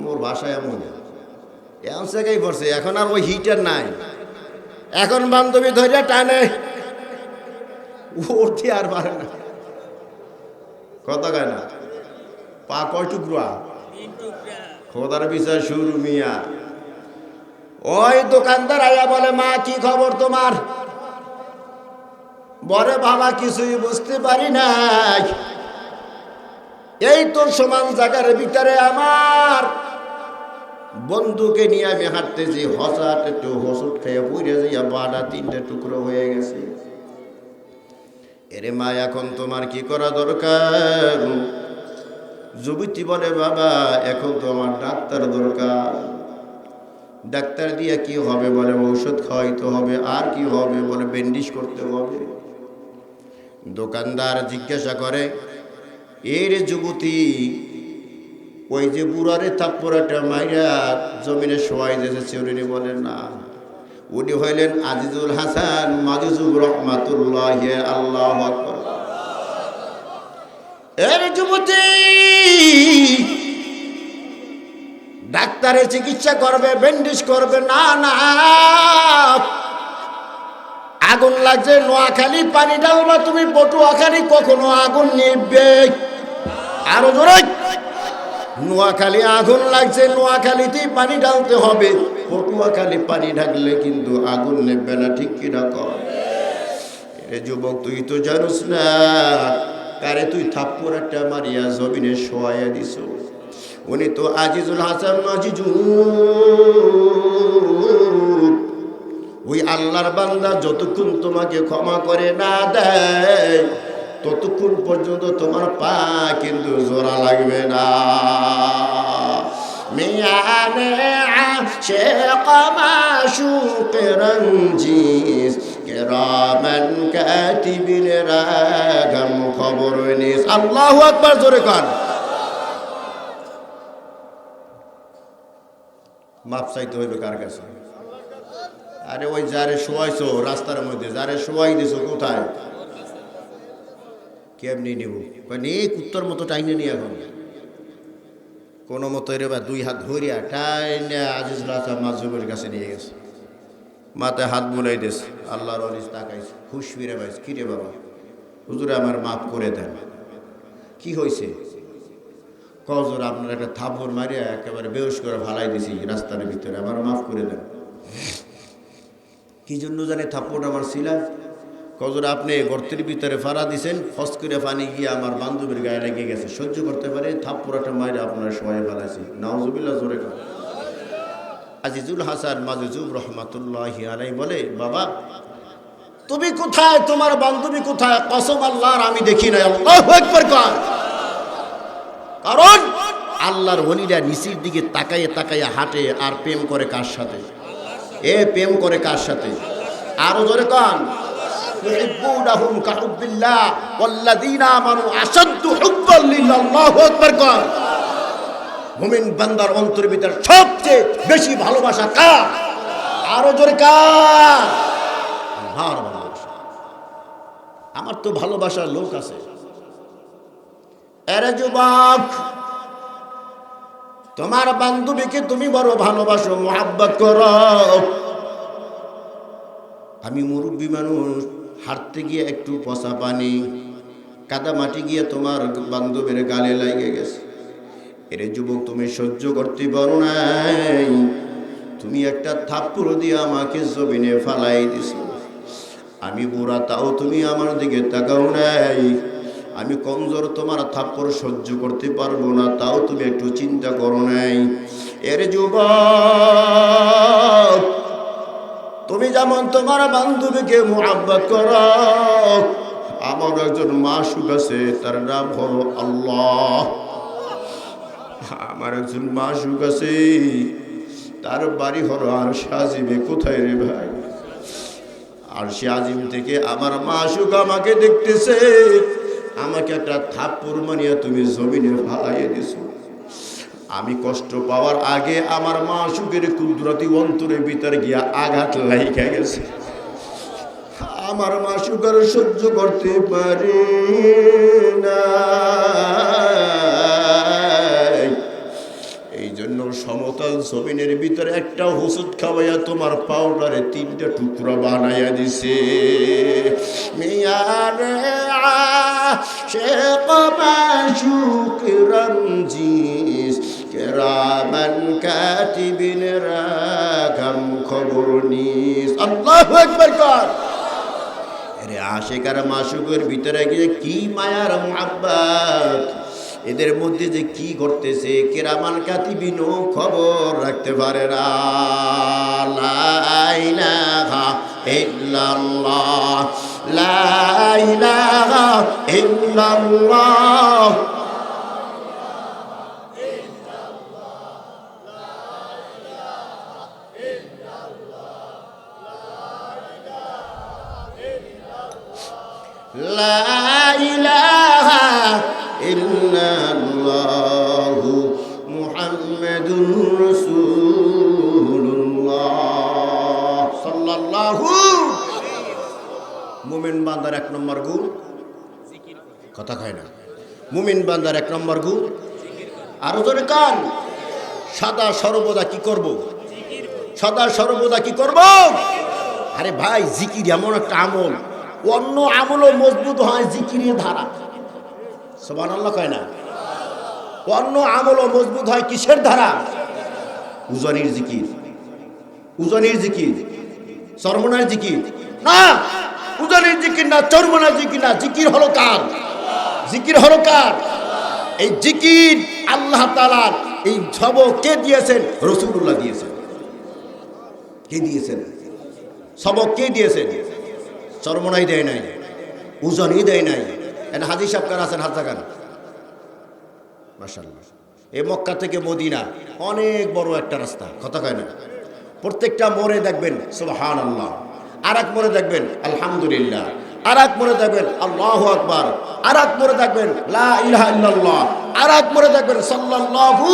মোর ভাষায় এমন এমন জায়গায় পড়ছে। এখন আর ওই হিটার নাই, এখন বান্ধবী ধরিয়া টানে উঠতে আর পারে না, কথা কয় না। পা কয় টুকরা? খোদার বিষয় শুরু মিয়া। ওই দোকানদার আয়া বলে, মা কি খবর তোমার? বলে, বাবা কিছুই বুঝতে পারি নাই, এই তো সমান জায়গার ভিতরে আমার বন্ধুকে নিয়ে আমি হাঁটতেছি, হঠাৎ একটু হসুট খেয়ে পুড়ে যাইয়া বাটা 3টে টুকরো হয়ে গেছে। এরে মা, এখন তোমার কি করা দরকার? যুবতী বলে, বাবা এখন তো আমার ডাক্তার দরকার। ডাক্তার দিয়ে কি হবে? বলে ঔষধ খাওয়াইতে হবে। আর কি হবে? বলে ব্যান্ডেজ করতে হবে। দোকানদার জিজ্ঞাসা করে, এর যুবতী ওই যে বুড়ারে থাপ্পড়াটা মাইরা জমিনে শোয়াই দিয়েছে, উনি বলেন না, উনি হইলেন আজিজুল হাসান মাজুজুব রহমাতুল্লাহ আল্লাহু আকবার। এর যুবতী ডাক্তারে চিকিৎসা করবে, ব্যান্ডেজ করবে না, না আগুন লাগছে নোয়াখালী পানি ঢালবা তুমি, পটুয়াখালী কখনো আগুন নিবে? আরো জোরে, নোয়াখালী আগুন লাগছে, নোয়াখালীতেই পানি ঢালতে হবে, পটুয়াখালী পানি ঢাকলে কিন্তু আগুন নেবে না। ঠিক কিনা কর? এ যুবক, তুই তো জানিস না কারে তুই থাপ্পড় একটা মারিয়া জমিনে শোয়াইয়া দিছ। উনি তো আজিজুল হাসান আজিজুল, ওই আল্লাহর বান্দা যতক্ষণ তোমাকে ক্ষমা করে না দেয় ততক্ষণ পর্যন্ত তোমার পা কিন্তু জোড়া লাগবে না। মিয়ানে আশিক মাশুক রঞ্জিস কিরামান কাতিবিন রাগাম খবর নিস। আল্লাহু আকবার, জোরে কান। মাপ চাইতে হইবে কার কাছে? আরে ওই যারে শোয়াইছো রাস্তার মধ্যে, যারে শোয়াই দিছো কোথায়? কেমনি নিব? কুত্তর মতো টাইনে নিয়ে এখন কোনো মতো রে বা 2 হাত ধরিয়া টাইনে আজিজুল হাসান মাজুবের কাছে নিয়ে গেছে। মাথায় হাত বুলাই দিয়েছে। আল্লাহর ওয়ালি তাকাইছে, খুশ ফিরে পাইছে। কিরে বাবা, হুজুরে আমার মাফ করে দেন। কি হয়েছে? কজোর আপনার একটা থাপ্পড় মারিয়া একেবারে বেহুশ করে ফালাই দিছি রাস্তার ভিতরে, আমার মাফ করে দেন। কি জন্য জানে থাপ্পড় আমার ছিলা? কজোর আপনি গর্তের ভিতরে ফাড়া দিছেন, ফস করে পানি গিয়ে আমার বান্ধবীর গায়ে লেগে গেছে, সহ্য করতে পারে, থাপ্পড়াটা মাইরে আপনারা সবাই ফেলাইছি। নাউজুবিল্লাহ, জোরে কর। আজিজুল হাসান মাজুজুব রহমাতুল্লাহি আলাইহি বলে, বাবা তুমি কোথায়? তোমার বান্ধবী কোথায়? কসম আল্লাহর আমি দেখি নাই। আল্লাহু আকবার কর। কারণ আল্লাহর ওলিরা নিচের দিকে তাকাইয়ে তাকাইয়ে হাঁটে আর প্রেম করে কার সাথে? এ প্রেম করে কার সাথে? আরো জোরে কন। ইউহিব্বুনাহুম কাহুব্বিল্লাহ ওয়াল্লাযীনা আমানু আশাদ্দু হুব্বান লিল্লাহ। আল্লাহু আকবার কর। মুমিন বান্দার অন্তরের ভিতর সবচেয়ে বেশি ভালোবাসা কার? আরো জোরে কার? আল্লাহর ভালোবাসা। আমার তো ভালোবাসার লোক আছে। এরে যুবক, তোমার বান্ধবীকে তুমি বড় ভালোবাসো, মোহাব্বত করো। আমি মুরব্বী মানুষ, হাঁটতে গিয়ে একটু পচা পানি কাদা মাটি গিয়ে তোমার বান্ধবীর গালে লাগে গেছে। এরে যুবক, তুমি সহ্য করতে পারো নাই, তুমি একটা থাপ্পড় দিয়ে আমাকে জমিনে ফালাই দিছো। আমি বুড়া, তাও তুমি আমার দিকে তাকাও নাই। আমি কমজোর, তোমার থাপ্পড় সহ্য করতে পারবো না, তাও তুমি একটু চিন্তা করো নাই। এর যুবক, তুমি যেমন তোমার বান্ধবীকে মুহাব্বত করো, আমার একজন মাশুক আছে, তার নাম হলো আল্লাহ। আমার একজন মাশুক আছে, তার বাড়ি হলো আরশে আজিমে। কোথায় রে ভাই? আরশে আজিম থেকে আমার মাশুক আমাকে দেখতেছে, আমাকে একটা থাপ্পড় মারিয়া তুমি জমিনে ফালাইয়ে দিছো। আমি কষ্ট পাওয়ার আগে আমার মাশুকের কুদরতি অন্তরের ভিতরে গিয়া আঘাত লাইগা গেছে। আমার মাশুক আর সহ্য করতে পারে না। এই জন্য সমতল জমিনের ভিতরে একটা ওষুধ খাওয়াইয়া তোমার পাউডারে 3টা টুকরা বানাইয়া দিছে। মিয়ারে আশিক মাশুক রঞ্জিস কিরামান কাতিবিন রাগাম খবর নিস। আল্লাহু আকবার কর। আরে আশিক আর মাশুকের ভিতরে গিয়ে কি মায়ার মুহাব্বত! এদের মধ্যে যে কি ঘটতেছে কিরামান কাতিবিনও খবর রাখতে পারে না। লা ইলাহা ইল্লাল্লাহ, লা ইলাহা ইল্লাল্লাহ। লা ইলাহা ইল্লাল্লাহু মুহাম্মাদুর রাসূলুল্লাহ সাল্লাল্লাহু। মুমিন বান্দার এক নম্বর গুণ কথা কয় না। মুমিন বান্দার এক নম্বর গুণ আরো জোরে কান, সদা সর্বদা কি করব? সদা সর্বদা কি করব? আরে ভাই জিকির এমন একটা আমল, অন্য আমলও মজবুত হয় জিকিরের ধারা। সুবহানাল্লাহ কয় না? অন্য আমলও মজবুত হয় কিসের ধারা? উজনির জিকির, উজনির জিকির, চরমনার জিকির না, উজনির জিকির না, চরমনার জিকির না। জিকির হলো কার? জিকির হলো কার? এই জিকির আল্লাহ তাআলার এই সবক কে দিয়েছেন? রাসূলুল্লাহ দিয়েছেন। কে দিয়েছেন? সবক কে দিয়েছেন? চরমনাই দেয় নাই, উজনই দেয় নাই। এন হাজী সাহেব কার আছেন? হাত জাগান। মাশাআল্লাহ। এই মক্কা থেকে মদিনা অনেক বড় একটা রাস্তা, কথা কয় না? প্রত্যেকটা মোড়ে দেখবেন সুবহানাল্লাহ, আর এক মোড়ে দেখবেন আলহামদুলিল্লাহ, আর এক মোড়ে দেখবেন আল্লাহু আকবার, আর এক মোড়ে দেখবেন লা ইলাহা ইল্লাল্লাহ, আর এক মোড়ে দেখবেন সাল্লাল্লাহু।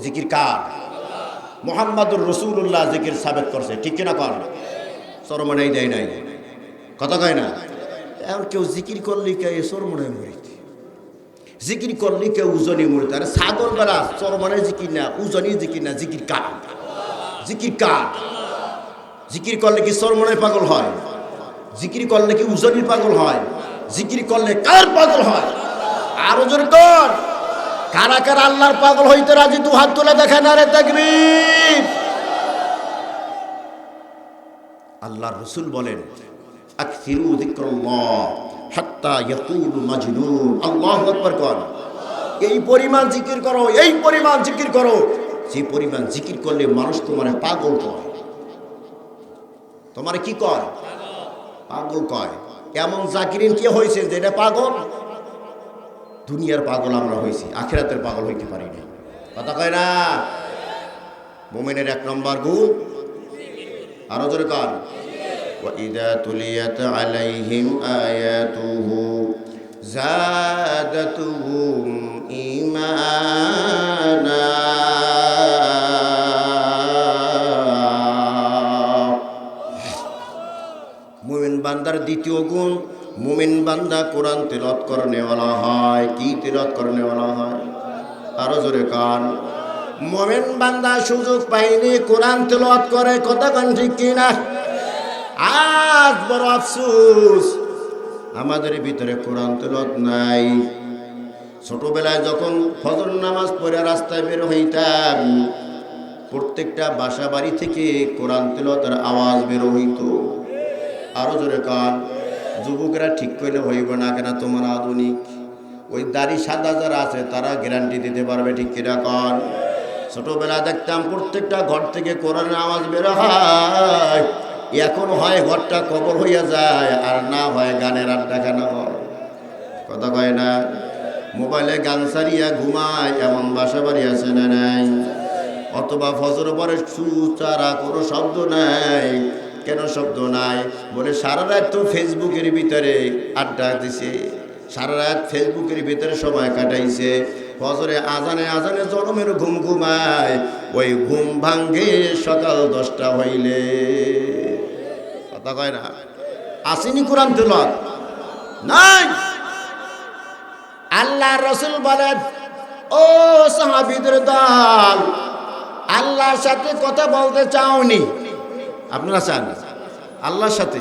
জিকির কার? মুহাম্মাদুর রাসূলুল্লাহ জিকির সাবেত করছে, ঠিক কিনা কর? চরমনাই দেয় নাই, কথা কয় না? এখন কেউ জিকির করলে কে চরমনাই মরিত, জিকির করলে কেউ উজনি মরিত। আরে ছাগল বেলা চরমনাই জিকির না, উজনি জিকির না। জিকির কার? জিকির কার? জিকির করলে কি চরমনাই পাগল হয়? জিকির করলে কি উজনি পাগল হয়? জিকির করলে কার পাগল হয়? আরো জোর কর, কারা কারা আল্লাহর পাগল হইতে রাজি? দু হাত তুলে দেখেন। আরে তাকবীর। আল্লাহর রাসূল বলেন আকসিরু যিকরাল্লাহ হাত্তা ইয়াকুলু মাজনুন। আল্লাহু আকবার কর। এই পরিমাণ জিকির করো, এই পরিমাণ জিকির করো, যে পরিমাণ জিকির করলে মানুষ তোমারে পাগল কয়। তোমারে কি কয়? পাগল কয়। এমন জাকিরিন কে হয়েছে যেটা পাগল? দুনিয়ার পাগল আমরা হয়েছি, আখিরাতের পাগল হইতে পারি না, কথা কয় না? মুমিনের এক নম্বর গুণ আরো জোরে কান। وَإِذَا تُلِيَتْ عَلَيْهِمْ آيَاتُهُ زَادَتْهُمْ إِيمَانًا। মুমিন বান্দার দ্বিতীয় গুণ, মুমিন বান্দা কোরআন তিলাওয়াত করনেওয়ালা হয়। কি তিলাওয়াত করনেওয়ালা হয়? আরো জোরে কান। মুমিন বান্দা সুযোগ পাইনি কোরআন তিলাওয়াত করে, কথা কান ঠিক কিনা? আজ বড় আফসোস, আমাদের ভিতরে কোরআন তিলাওয়াত নাই। ছোটবেলায় যখন ফজর নামাজ পড়ে রাস্তায় বের হইতাম, প্রত্যেকটা বাসা বাড়ি থেকে কোরআন তিলাওয়াতের আওয়াজ বের হইত। আরো জোরে কান। যুবকরা ঠিক করলে হইব না কেন? তোমার আধুনিক ওই দাড়ি সাদা যারা আছে তারা গ্যারান্টি দিতে পারবে, ঠিক কিনা কান? ছোটবেলা দেখতাম প্রত্যেকটা ঘর থেকে কোরআনের আওয়াজ বের হয়। এখন হয় ঘরটা কবর হইয়া যায়, আর না হয় গানের আড্ডা কেন হয়, কথা কয় না? মোবাইলে গান সারিয়া ঘুমায়, এমন বাসা বাড়ি আছে না নাই? অথবা ফজর পরে সুচারা কোনো শব্দ নাই। কেন শব্দ নাই? বলে সারা রাত তো ফেসবুকের ভিতরে আড্ডা দিছে, সারা রাত ফেসবুকের ভিতরে সময় কাটাইছে। ফজরে আজানে আজানে জনমের ঘুম ঘুমায়, ওই ঘুম ভাঙ্গে সকাল 10টা হইলে, কথা কয় না? আসেনি কোরআন তিলাওয়াত নাই। আল্লাহর রাসূল বলেন, ও সাহাবীদের দল, আল্লাহর সাথে কথা বলতে চাওনি? আপনারা চান আল্লাহর সাথে?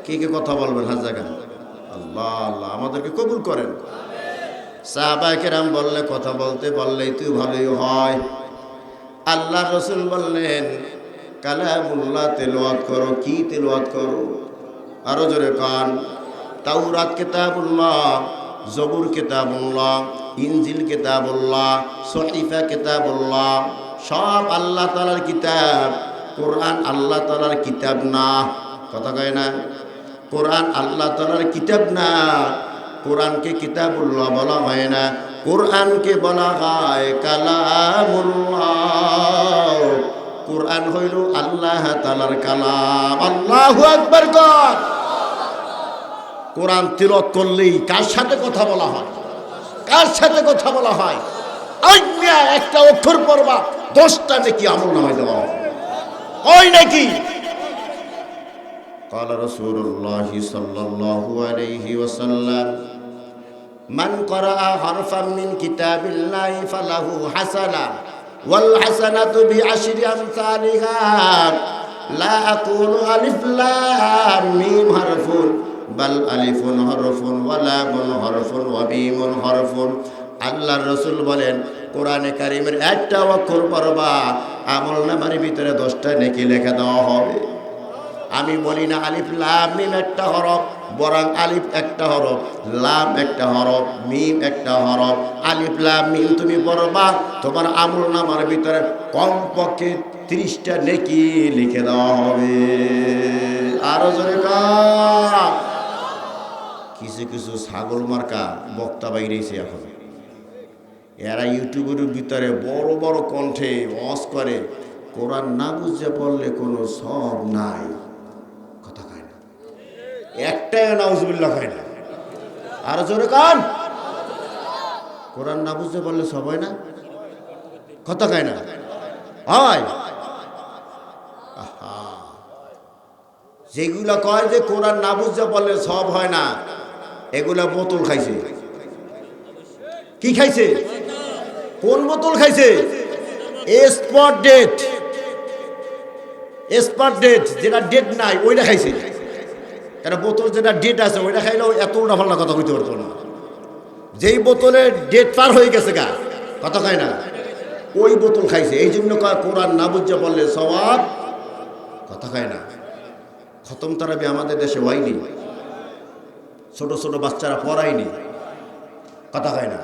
কে কে কথা বলবেন? হাত জাগান। আল্লাহ আল্লাহ আমাদেরকে কবুল করেন। সাহাবায়ে কেরাম বললে কথা বলতে বললেই তো ভালোই হয়। আল্লাহর রাসূল বললেন কালামুল্লাহ তেলাওয়াত করো। কি তেলাওয়াত করো? আরো জোরে কান। তাওরাত কিতাবুল্লাহ, জবুর কিতাবুল্লাহ, ইনজিল কিতাবুল্লাহ, সহিফা কিতাবুল্লাহ, সব আল্লাহ তাআলার কিতাব। কোরআন আল্লাহ তাআলার কিতাব না, কথা কয় না? কোরআন আল্লাহ তাআলার কিতাব না। কোরআনকে কিতাবুল্লাহ বলা হয় না, কোরআনকে বলা হয় কালামুল্লাহ। কোরআন হইল আল্লাহ তাআলার কালাম। আল্লাহু আকবার কর। কোরআন তিলাওয়াত করলেই কার সাথে কথা বলা হয়? কার সাথে কথা বলা হয়? আজ্ঞা একটা অক্ষর পড়বা 10টা নেকি আমলনামায় দেওয়া হয়, হয় নাকি? قال رسول الله صلى الله عليه وسلم من قرأ حرفا من كتاب الله فله حسنة والحسنة بعشر أمثالها لا أقول ألف لام ميم حرف بل ألف حرف ولام حرف وميم حرف। আল্লাহর রাসূল বলেন কোরআনে কারীমের একটা অক্ষর পড়বা আমলনামার ভিতরে 10টা নেকি লেখা দেওয়া হবে। আমি বলি না আলিফ লাম মিম একটা হরফ, বরং আলিফ একটা হরফ, লাম একটা হরফ, মিম একটা হরফ। আলিফ লাম মিম তুমি পড়বা, তোমার আমলনামার ভিতরে কমপক্ষে 30টা নেকি লিখে দেওয়া হবে। আরো জোরে কার। কিছু কিছু ছাগল মার্কা বক্তা বাইরেছে এখন, এরা ইউটিউবের ভিতরে বড় বড় কণ্ঠে ওয়াজ করে, কোরআন না বুঝে পড়লে কোনো সব নাই। কথা কয় না, একটাই নাউজুবিল্লাহ কয় না। আর জোরে কান। কোরআন না বুঝে পড়লে সব হয় না, কথা কয় না, হয়। যেগুলা কয় যে কোরআন না বুঝে পড়লে সব হয় না, এগুলা বোতল খাইছে। কি খাইছে? কোন বোতল খাইছে? এক্সপায়ার ডেট, এক্সপায়ার ডেট যেটা ডেট নাই ওইটা খাইছে। কারণ বোতল যেটা ডেট আছে ওইটা খাইলেও এত উল্টাপাল্টা কথা কইতে পারতো না। যেই বোতলের ডেট পার হয়ে গেছে গা, কথা কয় না, ওই বোতল খাইছে। এই জন্য কোরআন না বুঝে বললে সওয়াব, কথা কয় না। খতম তারাবি আমাদের দেশে হয়নি, ছোট ছোট বাচ্চারা পড়ায়নি, কথা কয় না।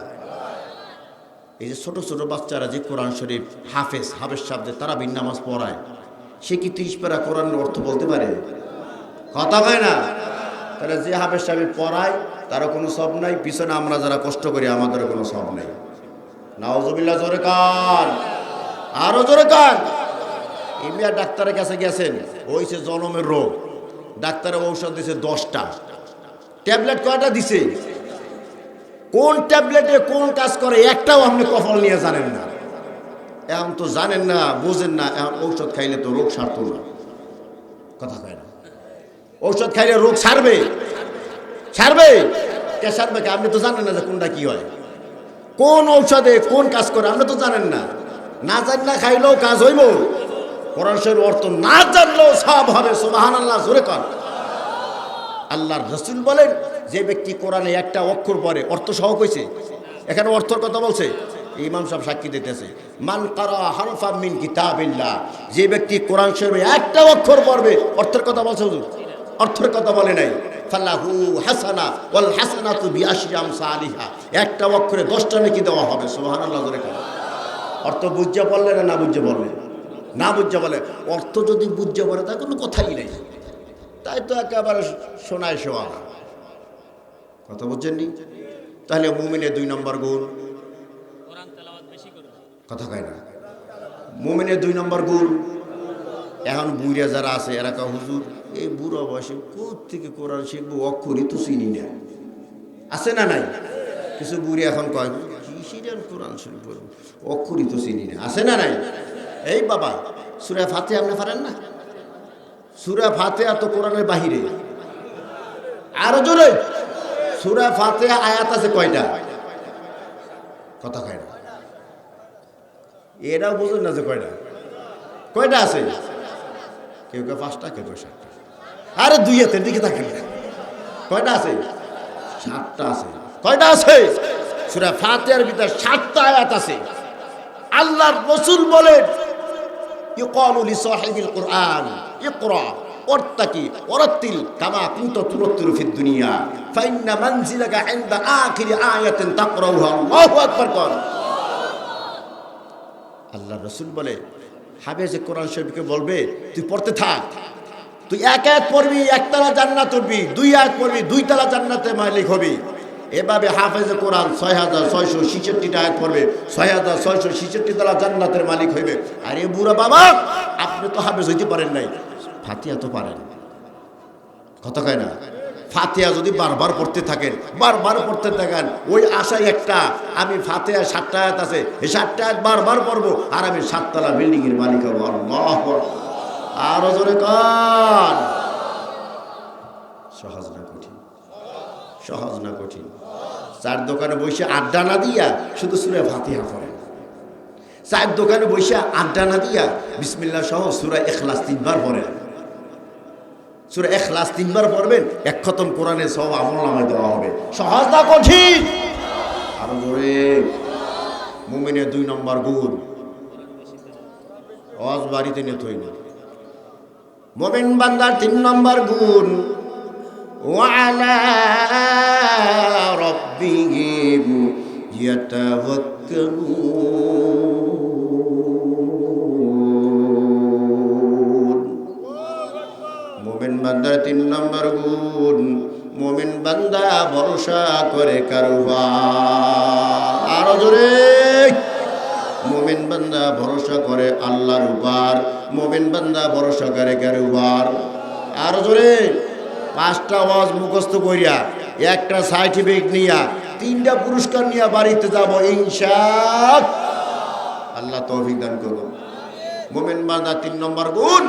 এই যে ছোট ছোট বাচ্চারা যে কোরআন শরীফ হাফেজ সাহেবদের তারাবির নামাজ পড়ায়, সে কি 30 পারা কোরআনের অর্থ বলতে পারে? কথা কয় না। তাহলে যে হাফেজ সাহেব পড়ায় তারও কোনো সব নাই, পিছনে আমরা যারা কষ্ট করি আমাদেরও কোনো সব নাই। নাউজুবিল্লাহ, জোরে কান, আরো জোরে কান। ইন্ডিয়া ডাক্তারের কাছে গেছেন, হইছে জনমের রোগ, ডাক্তারের ঔষধ দিছে 10টা, ট্যাবলেট কয়টা দিছে? কোন ট্যাবলেটে কোন কাজ করে একটাও আপনি কফল নিয়ে জানেন না। এখন তো জানেন না, বোঝেন না, এখন ঔষধ খাইলে তো রোগ সারত না, কথা কয় না। ঔষধ খাইলে রোগ সারবে? সারবে কে? সারবে কে? আপনি তো জানেন না যে কোনটা কি হয়, কোন ঔষধে কোন কাজ করে, আপনি তো জানেন না। না জান না খাইলেও কাজ হইব, কোরআন শরীফের অর্থ না জানলেও সব হবে। সুবহানাল্লাহ, জোরে কর। আল্লাহর রাসূল বলেন যে ব্যক্তি কোরআনে একটা অক্ষর পড়ে, অর্থ সহ কইছে, এখানে অর্থের কথা বলছে, ইমাম সাহেব সাক্ষী দিতেছে। মান কারা হারফাম মিন কিতাবিল্লাহ, যে ব্যক্তি কোরআন শরীফে একটা অক্ষর পড়বে, অর্থের কথা বলছে হুজুর, অর্থের কথা বলে নাই। ফালাহু হাসানা ওয়াল হাসানাতু বিআশরি আমসালিহা, একটা অক্ষরে 10টা নেকি দেওয়া হবে। সুবহানাল্লাহ, জোরে কর। অর্থ বুঝে বললে না বুঝে বললে? না বুঝে বলে। অর্থ যদি বুঝে বলে তা কোনো কথাই নেই, তাই তো একেবারে শোনায় শোয়া, কথা বুঝছেন নি? তাহলে মুমিনের 2 নম্বর গুণ, কথা কয় না, মুমিনের 2 নম্বর গুণ। এখন বুড়িয়া যারা আছে এরা কা হুজুর এই বুড়ো বয়সে কোত্থেকে কোরআন শিখবো, অক্ষরই তো চিনি না, আছে না নাই? কিছু বুড়ি এখন কয় কিসের কোরআন শরীফ পড়বো, অক্ষরই তো চিনি না, আছে না নাই? এই বাবা, সূরা ফাতিহা আপনি পারেন না? সূরা ফাতিহা তো কোরআনের বাহিরে। আরো জোরে, সূরা ফাতিহা আয়াত আছে কয়টা? কথা কয় না, এরাও বুঝুন না যে কয়টা, কয়টা আছে? কেউ কেউ 5টা, কেউ কেউ 7টা। আরে 2 হাতের দিকে থাকেন, কয়টা আছে? 7টা আছে। কয়টা আছে? সূরা ফাতিহার ভিতরে 7টা আয়াত আছে। আল্লাহর রাসূল বলেন ইকালু লিসাহিবিল কুরআন ইকরা, ওয়াত্তাকি ওয়ারাত্তিল কামা কুনতা তুরাত্তিলু ফিদ দুনিয়া ফাইন্না মানজিলাকা ইনদা আখিরি আয়াতিন তাকরাউহা আল্লাহু আকবার কর। আল্লাহ রাসূল বলে হাফেজে কোরআন শরীফকে বলবে তুই পড়তে থাক, তুই এক আয়াত পড়বি একতলা জান্নাত উঠবি, দুই আয়াত পড়বি দুইতলা জান্নাতের মালিক হবি। এভাবে হাফেজে কোরআন 6666টা আয়াত পড়বে, 6666 তলা জান্নাতের মালিক হইবে। আরে বুড়া বাবা, আপনি তো হাফেজ হইতে পারেন নাই, ফাতিহা তো পারেন, কথা কয় না? ফাতিহা যদি বারবার পড়তে থাকেন, বারবার পড়তে থাকেন, ওই আশায় একটা আমি ফাতিহা 7টা আয়াত আছে, এই 7টা আয়াত বারবার পড়বো আর আমি 7 তলা বিল্ডিং এর মালিক হবো। আল্লাহু আকবার। আরো জোরে কান। সহজ না কঠিন? সহজ না কঠিন? চার দোকানে বসে আড্ডা না দিয়া শুধু সূরা ফাতিহা পড়েন, চার দোকানে বসে আড্ডা না দিয়া বিসমিল্লাহ সহ সূরা ইখলাস 3 বার পড়েন। সূরা ইখলাস 3 বার পড়বেন, এক খতম কোরআনের সব আমলনামায় দেওয়া হবে। সহজ না কঠিন? আরো জোরে। মুমিনের 2 নম্বর গুণ, আওয়াজ বাড়িতে নিয়ে থই না। মুমিন বান্দার 3 নম্বর গুণ, ওয়ালা রাব্বিহিম ইয়াতাওয়াক্কালুন। মুমিন বান্দার 3 নম্বর গুণ, মুমিন বান্দা ভরসা করে কার উপর। আরো জোরে। মুমিন বান্দা ভরসা করে আল্লাহর উপর, মুমিন বান্দা ভরসা করে কার উপর? আরো জোরে। 5টা ওয়াজ মুখস্থ কইরা, একটা সার্টিফিকেট নিয়া, 3টা পুরস্কার নিয়ে বাড়িতে যাব ইনশাআল্লাহ। আল্লাহ তৌফিক দান করুন। মুমিন বান্দা 3 নম্বর গুণ,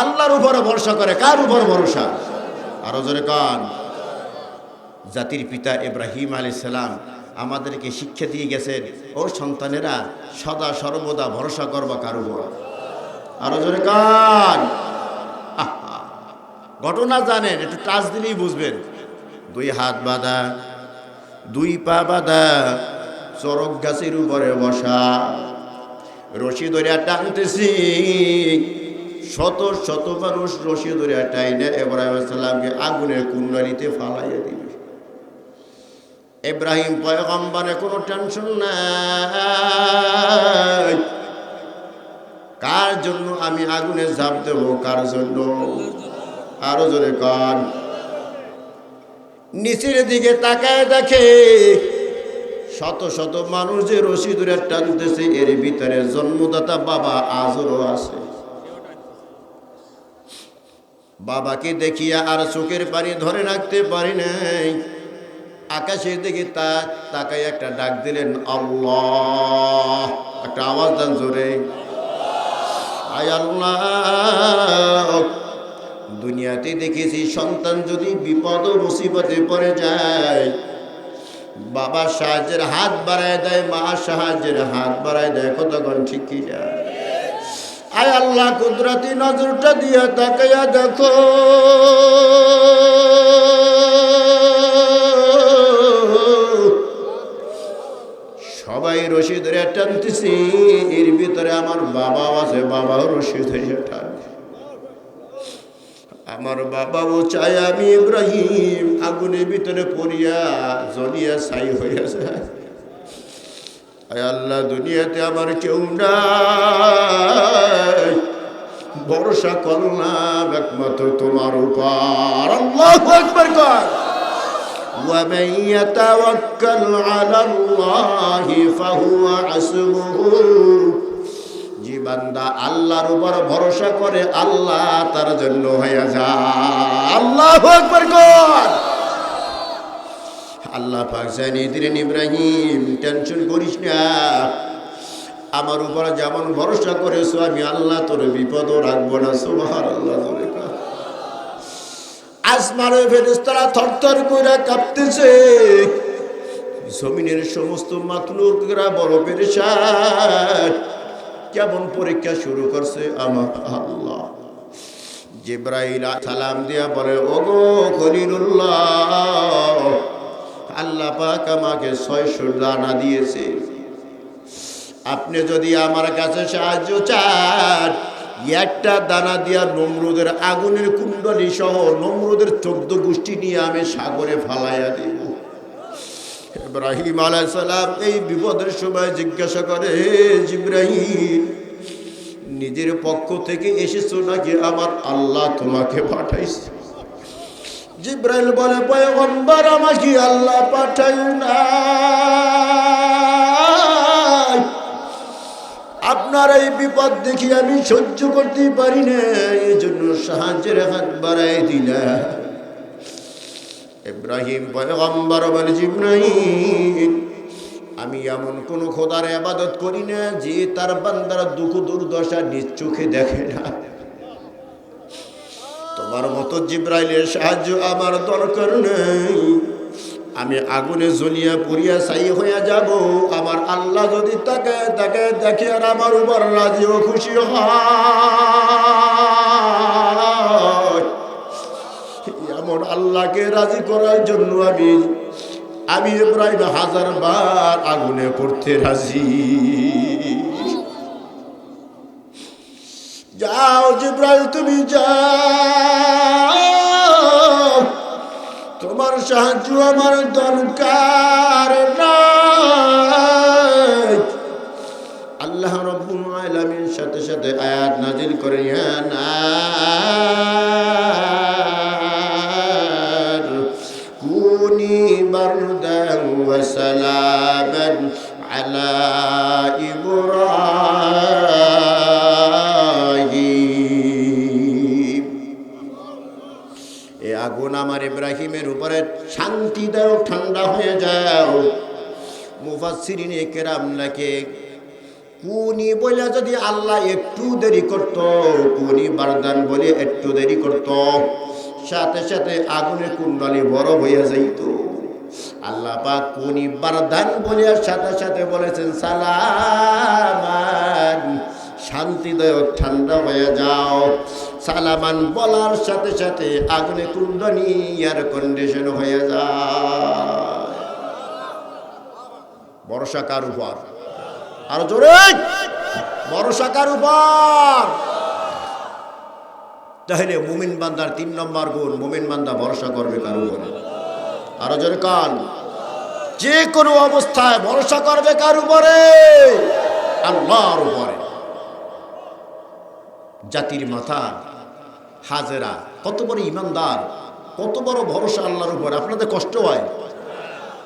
আল্লাহর উপরে ভরসা করে। কার উপর ভরসা? আরো জোরে কান। জাতির পিতা ইব্রাহিম আলাইহিস সালাম আমাদেরকে শিক্ষা দিয়ে গেছেন, ও সন্তানেরা সদা সর্বদা ভরসা করবা কার উপর? আরো জোরে কান। ঘটনা জানেন, একটু টাচ দিলেই বুঝবেন। 2 হাত বাঁধা, 2 পা বাঁধা, চরক গাছের উপরে বসা, রশি ধরে টানতেছি, শত শত মানুষ রশি ধরে টাইনে ইব্রাহিম আলাইহিস সালামকে আগুনের কুণ্ডলিতে ফালাইয়া দিবে। ইব্রাহিম পয়গম্বরের কোনো টেনশন নাই, কার জন্য আমি আগুনে ঝাঁপ দেব? কার জন্য? আরো জোরে কান। নিচের দিকে তাকায় দেখে শত শত মানুষ যে রশি ধরে টানতেছে, এর ভিতরে জন্মদাতা বাবা আজরও আছে। বাবাকে দেখিয়া আর চোখের পানি ধরে রাখতে পারি নাই, আকাশের দিকে তাকায় একটা ডাক দিলেন, আল্লাহ। একটা আওয়াজ দেন জোরে, আয় আল্লাহ। দুনিয়াতে দেখেছি সন্তান যদি বিপদ ও মুসিবতে পড়ে যায়, বাবা সাহায্যের হাত বাড়ায় দেয়, মা সাহায্যের হাত বাড়ায় দেয়। কতক্ষণ ঠিক কি যায়? আয় আল্লাহ, কুদরতি নজরটা দিয়ে তাকাইয়া দেখো, সবাই রশি ধরে টানতেছি, এর ভিতরে আমার বাবাও আছে, বাবাও রশি ধরে টানছে। আমার বাবাও চায় আমি ইব্রাহিম আগুনের ভিতরে পড়িয়া জ্বলিয়া ছাই হইয়া যায়। আয় আল্লাহ, দুনিয়াতে আমার কেউ নাই, ভরসা করলাম একমাত্র তোমার উপর। আল্লাহু আকবার কর। ওয়া মান ইয়াতাওয়াক্কাল আলাল্লাহি ফাহুয়া হাসবুহু। যে বান্দা আল্লাহর উপর ভরসা করে, আল্লাহ তার জন্য হয়ে যায়। আল্লাহু আকবার কর। আল্লাহ পাক জানিয়ে দিলেন, ইব্রাহিম টেনশন করিস না, আমার উপর যেমন ভরসা করেছো আমি আল্লাহ তোর বিপদও রাখবো না। সুবহানাল্লাহ। আসমানের ফেরেশতারা থরথর করে কাঁপতেছে, জমিনের সমস্ত মাখলুকরা বড় পেরেশান। কেমন পরীক্ষা শুরু করছে আমার আল্লাহ। জিবরাইল সালাম দিয়া বলে, ওগো খলিলুল্লাহ, আল্লাহ পাক আমাকে 600 দানা দিয়েছে, আপনি যদি আমার কাছে সাহায্য চান একটা দানা দিয়া নমরুদের আগুনের কুণ্ডলী সহ নমরুদের 14 গোষ্ঠী নিয়ে আমি সাগরে ফালাইয়া দিব। ইব্রাহিম আলাইহিস সালাম এই বিপদের সময় জিজ্ঞাসা করে, হে জিবরাইল, নিজের পক্ষ থেকে এসেছো নাকি আমার আল্লাহ তোমাকে পাঠাইছে? জিবরাইল বলে, পয়গম্বর, আমাকে আল্লাহ পাঠায় না, আপনার এই বিপদ দেখি আমি সহ্য করতে পারি না, এই জন্য সাহায্যের হাত বাড়াই দিলাম। ইব্রাহিম পয়গম্বর বলে, জিবরাইল, আমি এমন কোন খোদার ইবাদত করি না যে তার বান্দার দুঃখ দুর্দশা নিজ চোখে দেখে না। তোমার মতো জিবরাইলের সাহায্য আমার দরকার নেই। আমি আগুনে জ্বলিয়া পুড়িয়া ছাই হইয়া যাব, আমার আল্লাহ যদি তাকে তাকে দেখে আর আমার উপর রাজি ও খুশি হয়, এমন আল্লাহকে রাজি করার জন্য আমি ইব্রাহিম 1000 বার আগুনে পড়তে রাজি। যাও জিবরাইল, তুমি যাও, তোমার সাহায্য আমার দরকার নাই। আল্লাহ রাব্বুল আলামিন সাথে সাথে আয়াত নাজিল করে, ইয়া নার কুনি বারদান ওয়া সালামান আলা ইব্রাহিম। এই আগুন আমার ইব্রাহিমের উপরে শান্তি দাও, ঠান্ডা হয়ে যাও। মুফাসসিরিনে কেরাম লেখে, কুনি বলে যদি আল্লাহ একটু দেরি করত, কুনি বারদান বলে একটু দেরি করত, সাথে সাথে আগুনের কুণ্ডলী বড় হয়ে যাইত। আল্লাহ পাক কুনি বারদান বলে সাথে সাথে বলেছেন সালামান, শান্তিদায়ক, ঠান্ডা হয়ে যাও। সালামান বলার সাথে সাথে আগুনে কুণ্ডলী এয়ার কন্ডিশন হয়ে যায়। ভরসা কার উপর? আরো জোরে, ভরসা কার উপর? তাহলে মুমিন বান্দার 3 নম্বর গুণ, মুমিন বান্দা ভরসা করবে কার উপরে? আরো জোরে কান। যে কোনো অবস্থায় ভরসা করবে কার উপরে? আল্লাহর উপরে। জাতির মাথা হাজেরা কত বড় ইমানদার, কত বড় ভরসা আল্লাহর উপর। আপনাদের কষ্ট হয়,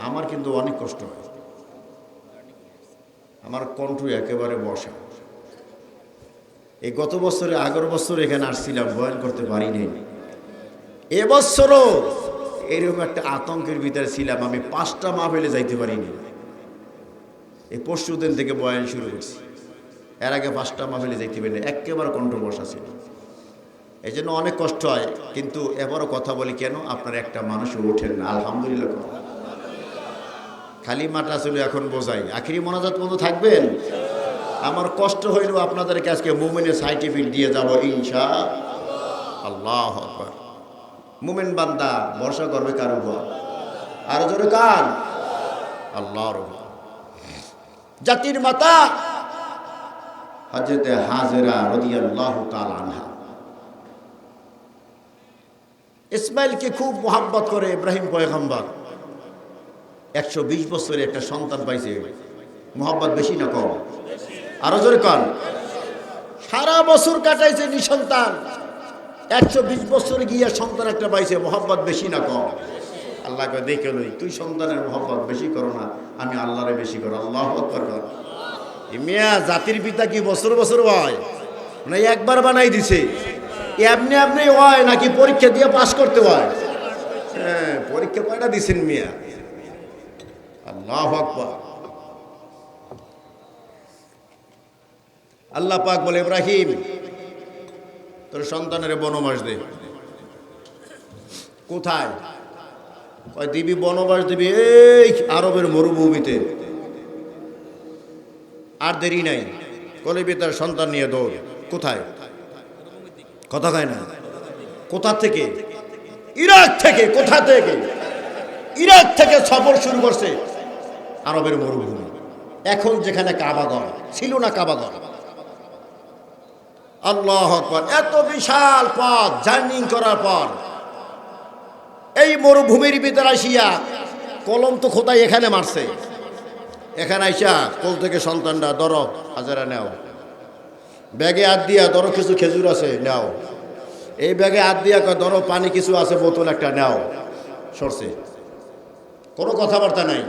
আমার কিন্তু অনেক কষ্ট হয়। আমার কণ্ঠ একেবারে বসা। এই গত বছরে, আগের বছর এখানে আসছিলাম, বয়ান করতে পারিনি। এবছরও এরকম একটা আতঙ্কের ভিতরে ছিলাম, আমি 5টা মাহফিলে যাইতে পারিনি। এই পরশুদিন থেকে বয়ান শুরু করছি, এর আগে 5টা মাহফিলে যাইতে পারিনি, একেবারে কণ্ঠ বসা ছিল। এই জন্য অনেক কষ্ট হয়। কিন্তু এবারও কথা বলি, কেন আপনার একটা মানুষ ওঠেন না? আলহামদুলিল্লাহ। খালি মাটা ছিল এখন বোঝাই, আখিরি মোনাজাত পর্যন্ত থাকবেন। আমার কষ্ট হইল আপনাদেরকে আজকে মুমিনের সার্টিফিকেট দিয়ে যাব ইনশাআল্লাহ। আকবার। মুমিন বান্দা ভরসা করবে কার উপর? আর জোরে কান। আল্লাহর উপর। জাতির মাতা হযরতে হাজেরা রাদিয়াল্লাহু তাআলা আনহা ইসমাইলকে খুব মোহাব্বত করে ইব্রাহিম পয়গম্বর। 120 বছরে একটা সন্তান পাইছে। মোহাব্বত বেশি না কম? আরো জোরে কান। সারা বছর কাটাইছে নিঃসন্তান, 120 বছর গিয়ে সন্তান একটা পাইছে। মোহাব্বত বেশি না কম? আল্লাহকে দেখে লই, তুই সন্তানের মোহাব্বত বেশি করো না, আমি আল্লাহরে বেশি করো। আল্লাহু আকবার কর। মিয়া জাতির পিতা কি বছর বছর হয়? মানে একবার বানাই দিছে? এমনি এমনি হয় নাকি পরীক্ষা দিয়ে পাস করতে হয়? হ্যাঁ, পরীক্ষা কয়টা দিছেন মিয়া? আল্লাহু আকবার। আল্লাহ পাক বলে, ইব্রাহিম তোর সন্তানের বনবাস দে। কোথায়? দিবি বনবাস দিবি এই আরবের মরুভূমিতে। আর দেরি নাই, কলিবি তার সন্তান নিয়ে দৌড়। কোথায়? কথা কয় না। কোথা থেকে? ইরাক থেকে। কোথা থেকে? ইরাক থেকে সফর শুরু করছে আরবের মরুভূমি। এখন যেখানে কাবাগর ছিল না, কাবাগর আল্লাহু আকবার। এত বিশাল পথ জার্নি করার পর এই মরুভূমির ভিতরে আসিয়া কলম তো খোদাই এখানে মারছে, এখানে আইসা কোল থেকে সন্তানটা ধরো হাজারা নেও, ব্যাগে হাত দিয়া ধরো কিছু খেজুর আছে নেও, এই ব্যাগে হাত দিয়া ধরো পানি কিছু আছে বোতল একটা নেও, সরছে। কোনো কথাবার্তা নাই,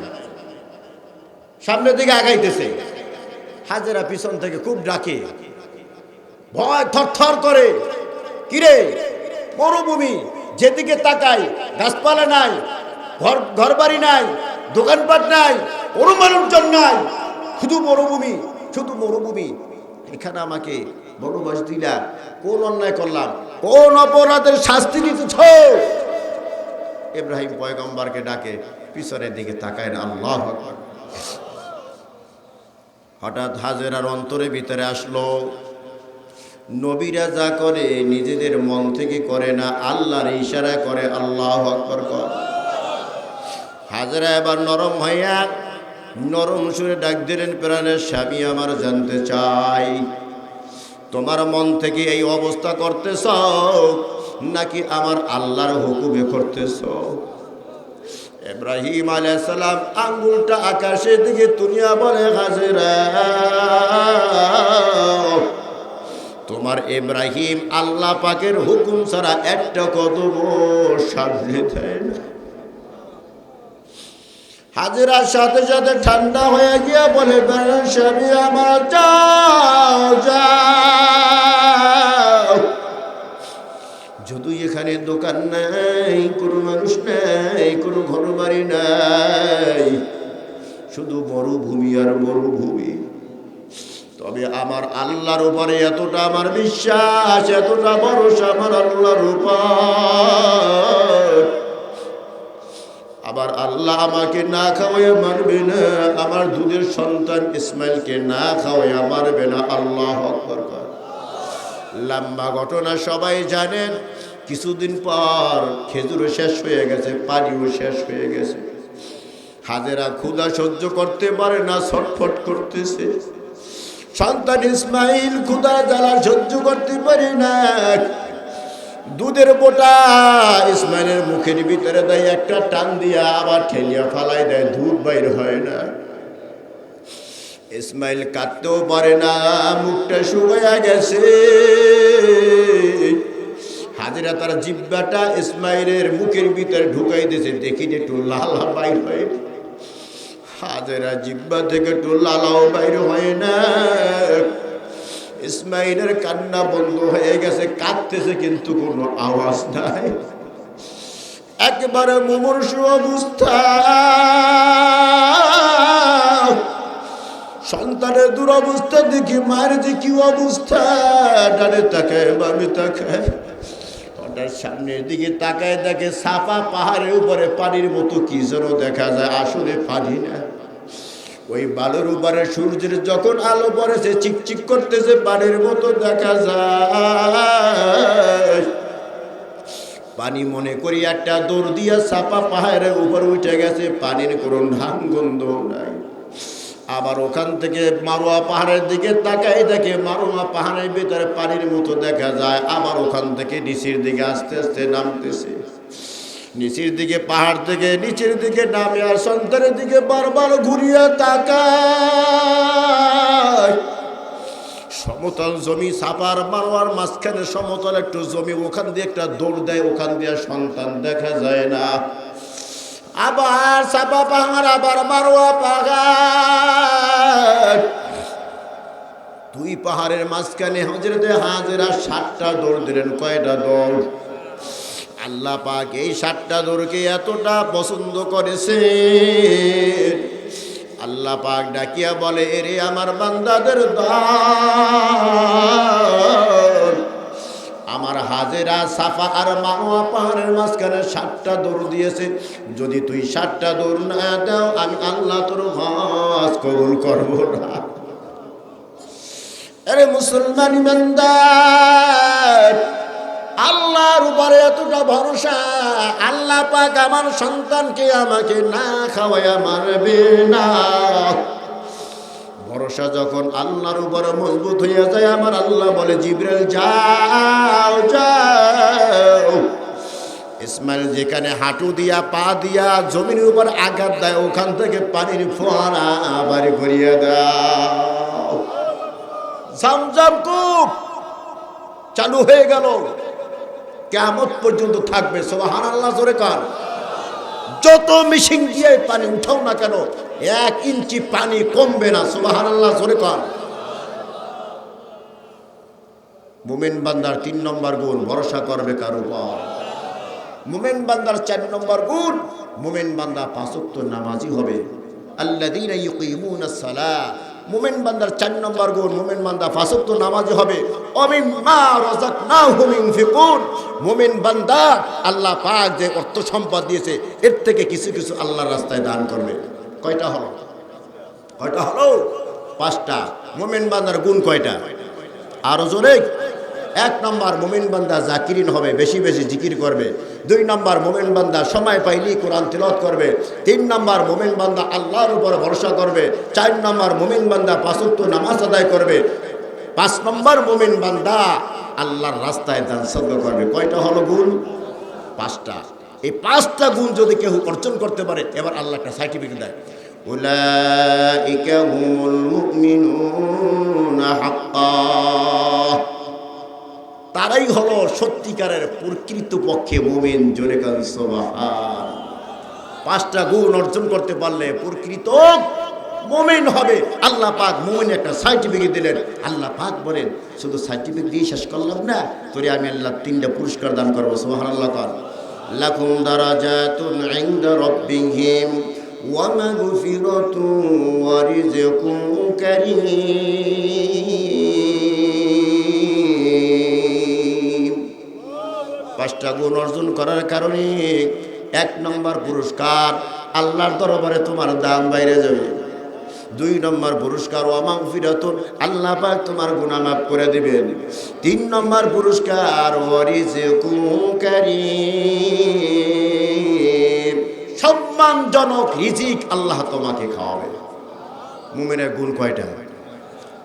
সামনের দিকে আগাইতেছে। হাজেরা পিছন থেকে খুব ডাকে, ভয় থরথর করে, কিরে মরুভূমি, যেদিকে তাকাই গাছপালা নাই, ঘর বাড়ি নাই, দোকানপাট নাই, কোনো মানুষজন নাই, শুধু মরুভূমি, শুধু মরুভূমি। এখানে আমাকে বনবাস দিলা, কোন অন্যায় করলাম, কোন অপরাধের শাস্তি দিতেছ? ইব্রাহিম পয়গম্বরকে ডাকে, পিছনের দিকে তাকায় না। আল্লাহু আকবার। হঠাৎ হাজেরার অন্তরের ভিতরে আসলো, নবীরা যা করে নিজেদের মন থেকে করে না, আল্লাহর ইশারা করে। আল্লাহু আকবার কর। হাজেরা এবার নরম হইয়া নরম সুরে ডাক দিলেন, প্রাণের স্বামী আমার, জানতে চাই তোমার মন থেকে এই অবস্থা করতেছ নাকি আমার আল্লাহর হুকুমে করতেছ? ইব্রাহিম আলাইহিস সালাম আঙ্গুলটা আকাশের দিকে তুলিয়া বলে, হাজেরা তোমার ইব্রাহিম আল্লাহ পাকের হুকুম ছাড়া একটা কদম সামনে দেয় না। হাজেরার সাথে সাথে ঠান্ডা হয়ে গিয়া বলে, স্বামী আমার, যাও যাও, যদি এখানে দোকান নাই, কোনো মানুষ নাই, কোনো ঘর বাড়ি নাই, শুধু মরুভূমি আর মরুভূমি, তবে আমার আল্লাহর উপরে এতটা আমার বিশ্বাস, এতটা ভরসা আমার আল্লাহর উপর, আবার আল্লাহ আমাকে না খাওয়াইয়া মারবে না, আমার দুধের সন্তান ইসমাইলকে না খাওয়াইয়া মারবে না। আল্লাহু আকবার। লম্বা ঘটনা সবাই জানেন। কিছুদিন পর খেজুরও শেষ হয়ে গেছে, পানিও শেষ হয়ে গেছে। হাজেরা ক্ষুধা সহ্য করতে পারে না, ছটফট করতেছে। সন্তান ইসমাইল ক্ষুধা জ্বালা সহ্য করতে পারে না, দুধের বোটা ইসমাইলের মুখের ভিতরে দেয়, একটা টান দিয়া আবার ঠেলিয়া ফালাই দেয়, দুধ বাইর হয় না। ইসমাইল কাঁদতেও পারে না, মুখটা শুকাইয়া গেছে। হাজেরা তার জিহ্বাটা ইসমাইলের মুখের ভিতরে ঢুকাই দিয়েছে, দেখি একটু লালা বাইর হয়। হাজেরা জিহ্বা থেকে একটু লালাও বাইর হয় না। ইসমাইলের কান্না বন্ধ হয়ে গেছে, কাঁদতেছে কিন্তু কোনো আওয়াজ নাই, একেবারে মুমূর্ষু অবস্থা। সন্তানের দুরবস্থা দেখি মায়ের যে কি অবস্থা, ডানে তাকায় বামে তাকায়, ওটার সামনের দিকে তাকায় দেখে সাফা পাহাড়ের উপরে পানির মতো কি যেন দেখা যায়, আসলে পানি না। ওই বালুর উপরে সূর্যের যখন আলো পড়েছে চিকচিক করতেছে, পানির মতো দেখা যায়। পানি মনে করি একটা দৌড় দিয়া সাপা পাহাড়ের উপর উঠে গেছে, পানির কোনো নাম গন্ধ নাই। আবার ওখান থেকে মারোয়া পাহাড়ের দিকে তাকাই দেখে মারোয়া পাহাড়ের ভিতরে পানির মতো দেখা যায়। আবার ওখান থেকে নিচের দিকে আস্তে আস্তে নামতেছে, নিচের দিকে পাহাড় থেকে নিচের দিকে নামে, আর সন্তানের দিকে বারবার ঘুরিয়া তাকায়। সমতল জমি, সাপার মারোয়ার মাঝখানে সমতল একটু জমি, ওখান দিয়ে একটা দৌড় দেয়, ওখান দিয়ে সন্তান দেখা যায় না। আবার সাপা পাহাড়, আবার মারোয়া পাহাড়, দুই পাহাড়ের মাঝখানে হাজেরা 7টা দৌড় দিলেন। কয়টা দৌড়? আল্লাহ পাক এই 7টা দৌড়কে এতটা পছন্দ করেছে, আল্লাহ পাক ডাকিয়া বলে, এরে আমার বান্দাদের দল, আমার হাজেরা সাফা আর মারোয়া পাহাড়ের মাঝখানে 7টা দৌড় দিয়েছে, যদি তুই 7টা দৌড় না দাও আমি আল্লাহ তোর হজ কবুল করব না। আরে মুসলমান ইমানদার, আল্লাহর উপরে এতটা ভরসা, আল্লাহ পাক আমার সন্তানকে আমাকে না খাওয়াইয়া মারবে না। বড় ভরসা যখন আল্লাহর উপরে মজবুত হয়ে যায়, আমার আল্লাহ বলে জিবরাইল যাও যাও। ইসমাইল যেখানে হাঁটু দিয়া পা দিয়া জমিনের উপর আঘাত দেয়, ওখান থেকে পানির ফোয়ারা বাড়ি করিয়ে দাও। জামজাম কূপ চালু হয়ে গেল, কিয়ামত পর্যন্ত থাকবে। সুবহানাল্লাহ জোরে কার। যত মেশিন দিয়ে পানি উঠাও না কেন, 1 ইঞ্চি পানি কমবে না। সুবহানাল্লাহ জোরে কার। মুমিন বান্দার 3 নম্বর গুণ, ভরসা করবে কার উপর। মুমিন বান্দার 4 নম্বর গুণ, মুমিন বান্দা 5 ওয়াক্ত নামাজি হবে। আল্লাযীনা ইউকিমুনাস সালাহ। মুমিন বান্দার 4 নম্বর গুণ, মুমিন বান্দা 5 ওয়াক্ত নামাজি হবে। ওয়া মিম্মা রাযাকনাহুম ইউনফিকুন। মুমিন বান্দা আল্লাহ পাক যে অর্থ সম্পদ দিয়েছে, এর থেকে কিছু কিছু আল্লাহর রাস্তায় দান করবে। কয়টা হলো? কয়টা হলো? 5টা। মুমিন বান্দার গুণ কয়টা? আরো জোরে। 1 নম্বর, মুমিন বান্দা জাকিরিন হবে, বেশি বেশি জিকির করবে। 2 নম্বর, মুমিন বান্দা সময় পাইলেই কোরআন তিলাওয়াত করবে। 3 নম্বর, মুমিন বান্দা আল্লাহর উপর ভরসা করবে। 4 নম্বর, মুমিন বান্দা 5 ওয়াক্ত নামাজ আদায় করবে। 5 নম্বর, মুমিন বান্দা আল্লাহর রাস্তায় দান সদকা করবে। কয়টা হলো গুণ? 5টা। এই 5টা গুণ যদি কেউ অর্জন করতে পারে, এবার আল্লাহ একটা সার্টিফিকেট দেয়, উলাইকা হুমুল মুমিনুনা হাক্কান। তারাই হলো সত্যিকারের প্রকৃত পক্ষে মুমিন। জোরে কান সুবহান। 5টা গুণ অর্জন করতে পারলে প্রকৃত মুমিন হবে। আল্লাহ পাক মুমিন একটা সার্টিফিকেট দিলেন। আল্লাহ পাক বলেন, শুধু সার্টিফিকেট দিয়ে শেষ করলাম না, তোরে আমি আল্লাহ 3টা পুরস্কার দান করবো। সুবহানাল্লাহ কার। লাকুম দারাজাতুন ইনদা রাব্বিহিম ওয়া মাগফিরাতুন ওয়া রিজকুন কারীম। 5টা গুণ অর্জন করার কারণে 1 নম্বর পুরস্কার, আল্লাহর দরবারে তোমার দাম বাইরে যাবে। 2 নম্বর পুরস্কার, ওয়া মাগফিরাতুন, আল্লাহ পাক তোমার গুনাহ মাফ করে দিবেন। 3 নম্বর পুরস্কার, ওয়া রিজকুন কারীম, সম্মানজনক রিজিক আল্লাহ তোমাকে খাওয়াবে। মুমিনের গুণ কয়টা?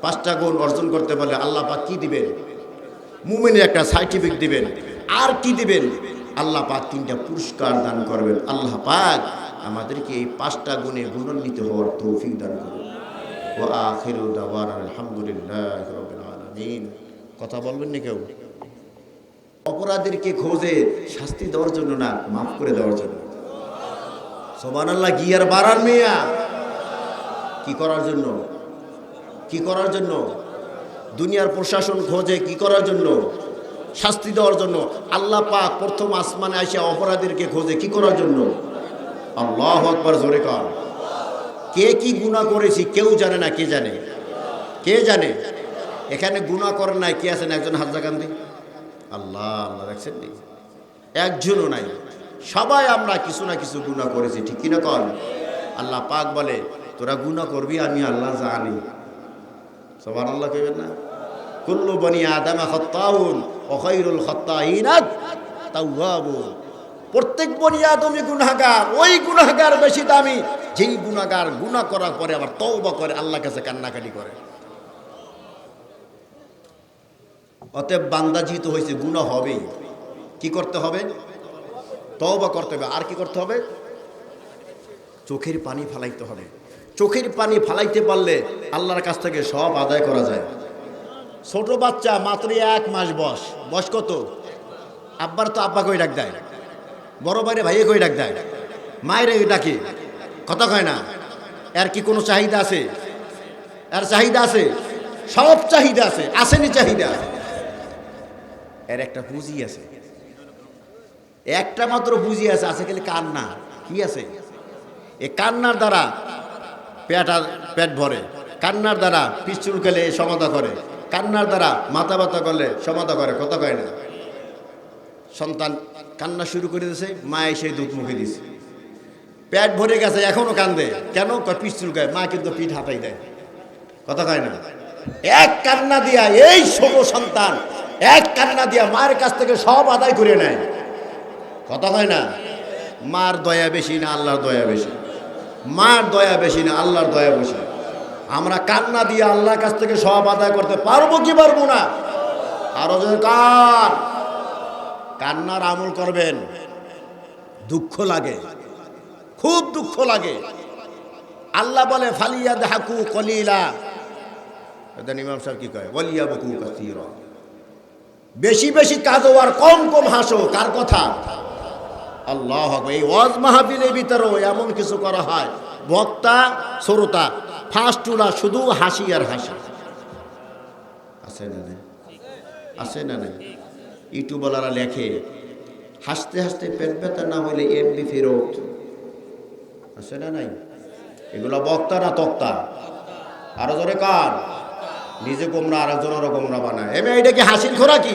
5টা গুণ অর্জন করতে পারলে আল্লাহ পাক কি দিবেন? মুমিনের একটা সার্টিফিকেট দিবেন। আর কি দিবেন? আল্লাহ পাক 3টা পুরস্কার দান করবেন। আল্লাহ পাক আমাদেরকে এই 5টা গুণে গুণান্বিত হওয়ার তৌফিক দান করুন। ওয়া আখিরু দাওয়ানা আলহামদুলিল্লাহি রাব্বিল আলামিন। কথা বলবেন না কেউ? অপরাধীকে খোঁজে শাস্তি দেওয়ার জন্য না, মাফ করে দেওয়ার জন্য। সুবহানাল্লাহ। গিয়ার বাড়ান মিয়া। কি করার জন্য? কি করার জন্য? দুনিয়ার প্রশাসন খোঁজে কি করার জন্য? শাস্তি দেওয়ার জন্য। আল্লাহ পাক প্রথম আসমানে আসে অপরাধীকে খোঁজে কি করার জন্য? আল্লাহু আকবার জোরে কর। কে কি গুনাহ করেছি কেউ জানে না। কে জানে? কে জানে? এখানে গুনাহ করেন নাই কে আছেন? একজন হাত জাগান দিন। আল্লাহ আল্লাহ দেখছেন নি? একজনও নাই। সবাই আমরা কিছু না কিছু গুনাহ করেছি, ঠিক কিনা কর? আল্লাহ পাক বলে, তোরা গুনাহ করবি, আমি আল্লাহ জানি। সুবহানাল্লাহ কইবেন না? কুল্লু বনি আদম খাত্তাউন ওয়া খায়রুল খাত্তাইনা তাওয়াবুন। প্রত্যেক বনি আদমই গুনাহগার, ওই গুনাহগার বেশি দামি যেই গুনাহগার গুনাহ করার পরে আবার তওবা করে, আল্লাহর কাছে কান্নাকাটি করে। অতএব বান্দা যেহেতু হয়েছে, গুনাহ হবেই। কি করতে হবে? তওবা করতে হবে। আর কি করতে হবে? চোখের পানি ফালাইতে হবে। চোখের পানি ফালাইতে পারলে আল্লাহর কাছ থেকে সব আদায় করা যায়। ছোট বাচ্চা মাত্র 1 মাস বয়স। বয়স কত? আব্বার তো আব্বা কই ডাক দেয়, বড় ভাইরে ভাইয়ে কই ডাক দেয়, মায়ের ডাকে, কথা কয় না। এর কি কোনো চাহিদা আছে? এর চাহিদা আছে? সব চাহিদা আছে। আসেনি চাহিদা? এর একটা পুঁজি আছে, একটা মাত্র পুঁজি আছে। আছে খালি কান্না। কি আছে? এই কান্নার দ্বারা পেট ভরে, কান্নার দ্বারা পিঠ চুলকালে সমাধা করে, কান্নার দ্বারা মাথা ব্যথা করলে সমাধা করে, কথা কয় না। সন্তান কান্না শুরু করে দিয়েছে, মা এসে দুধ মুখে দিছে, পেট ভরে গেছে, এখনো কান্দে। কেন? পিঠ চুলকায়। মা কিন্তু পিঠ হাতাই দেয়, কথা কয় না। এক কান্না দিয়া এই ছোট সন্তান এক কান্না দিয়া মায়ের কাছ থেকে সব আদায় করে নেয়, কথা কয় না। মার দয়া বেশি না আল্লাহর দয়া বেশি? মার দয়া বেশি না আল্লাহর দয়া বেশি? আমরা কান্না দিয়ে আল্লাহর কাছ থেকে সব আদায় করতে পারবো কি পারবো না? আরো যে কান্নার আমল করবেন। দুঃখ লাগে, খুব দুঃখ লাগে। আল্লাহ বলে ফালিয়াদহাকু কলিলা, এদান ইমাম সাহেব কি কয়, ওয়ালিয়াবকু কাসীরা। বেশি বেশি কাঁদো আর কম কম হাসো। কার কথা? আল্লাহ। এই ওয়াজ মাহফিলের ভিতরেও এমন কিছু করা হয়, বক্তা শ্রোতা ফাঁসটুলা শুধু হাসি আর হাসি। আছে না নেই? আছে না নেই? ইউটিউবালারা লেখে হাসতে হাসতে পেট ব্যথা না হলে এমবি ফেরত। আছে না নাই? এগুলো বক্তা না তক্তা? আরো জোরে কার? নিজে গোমরা আর একজনেরও গোমরা বানায়। এটা কি হাসির খোরাকি?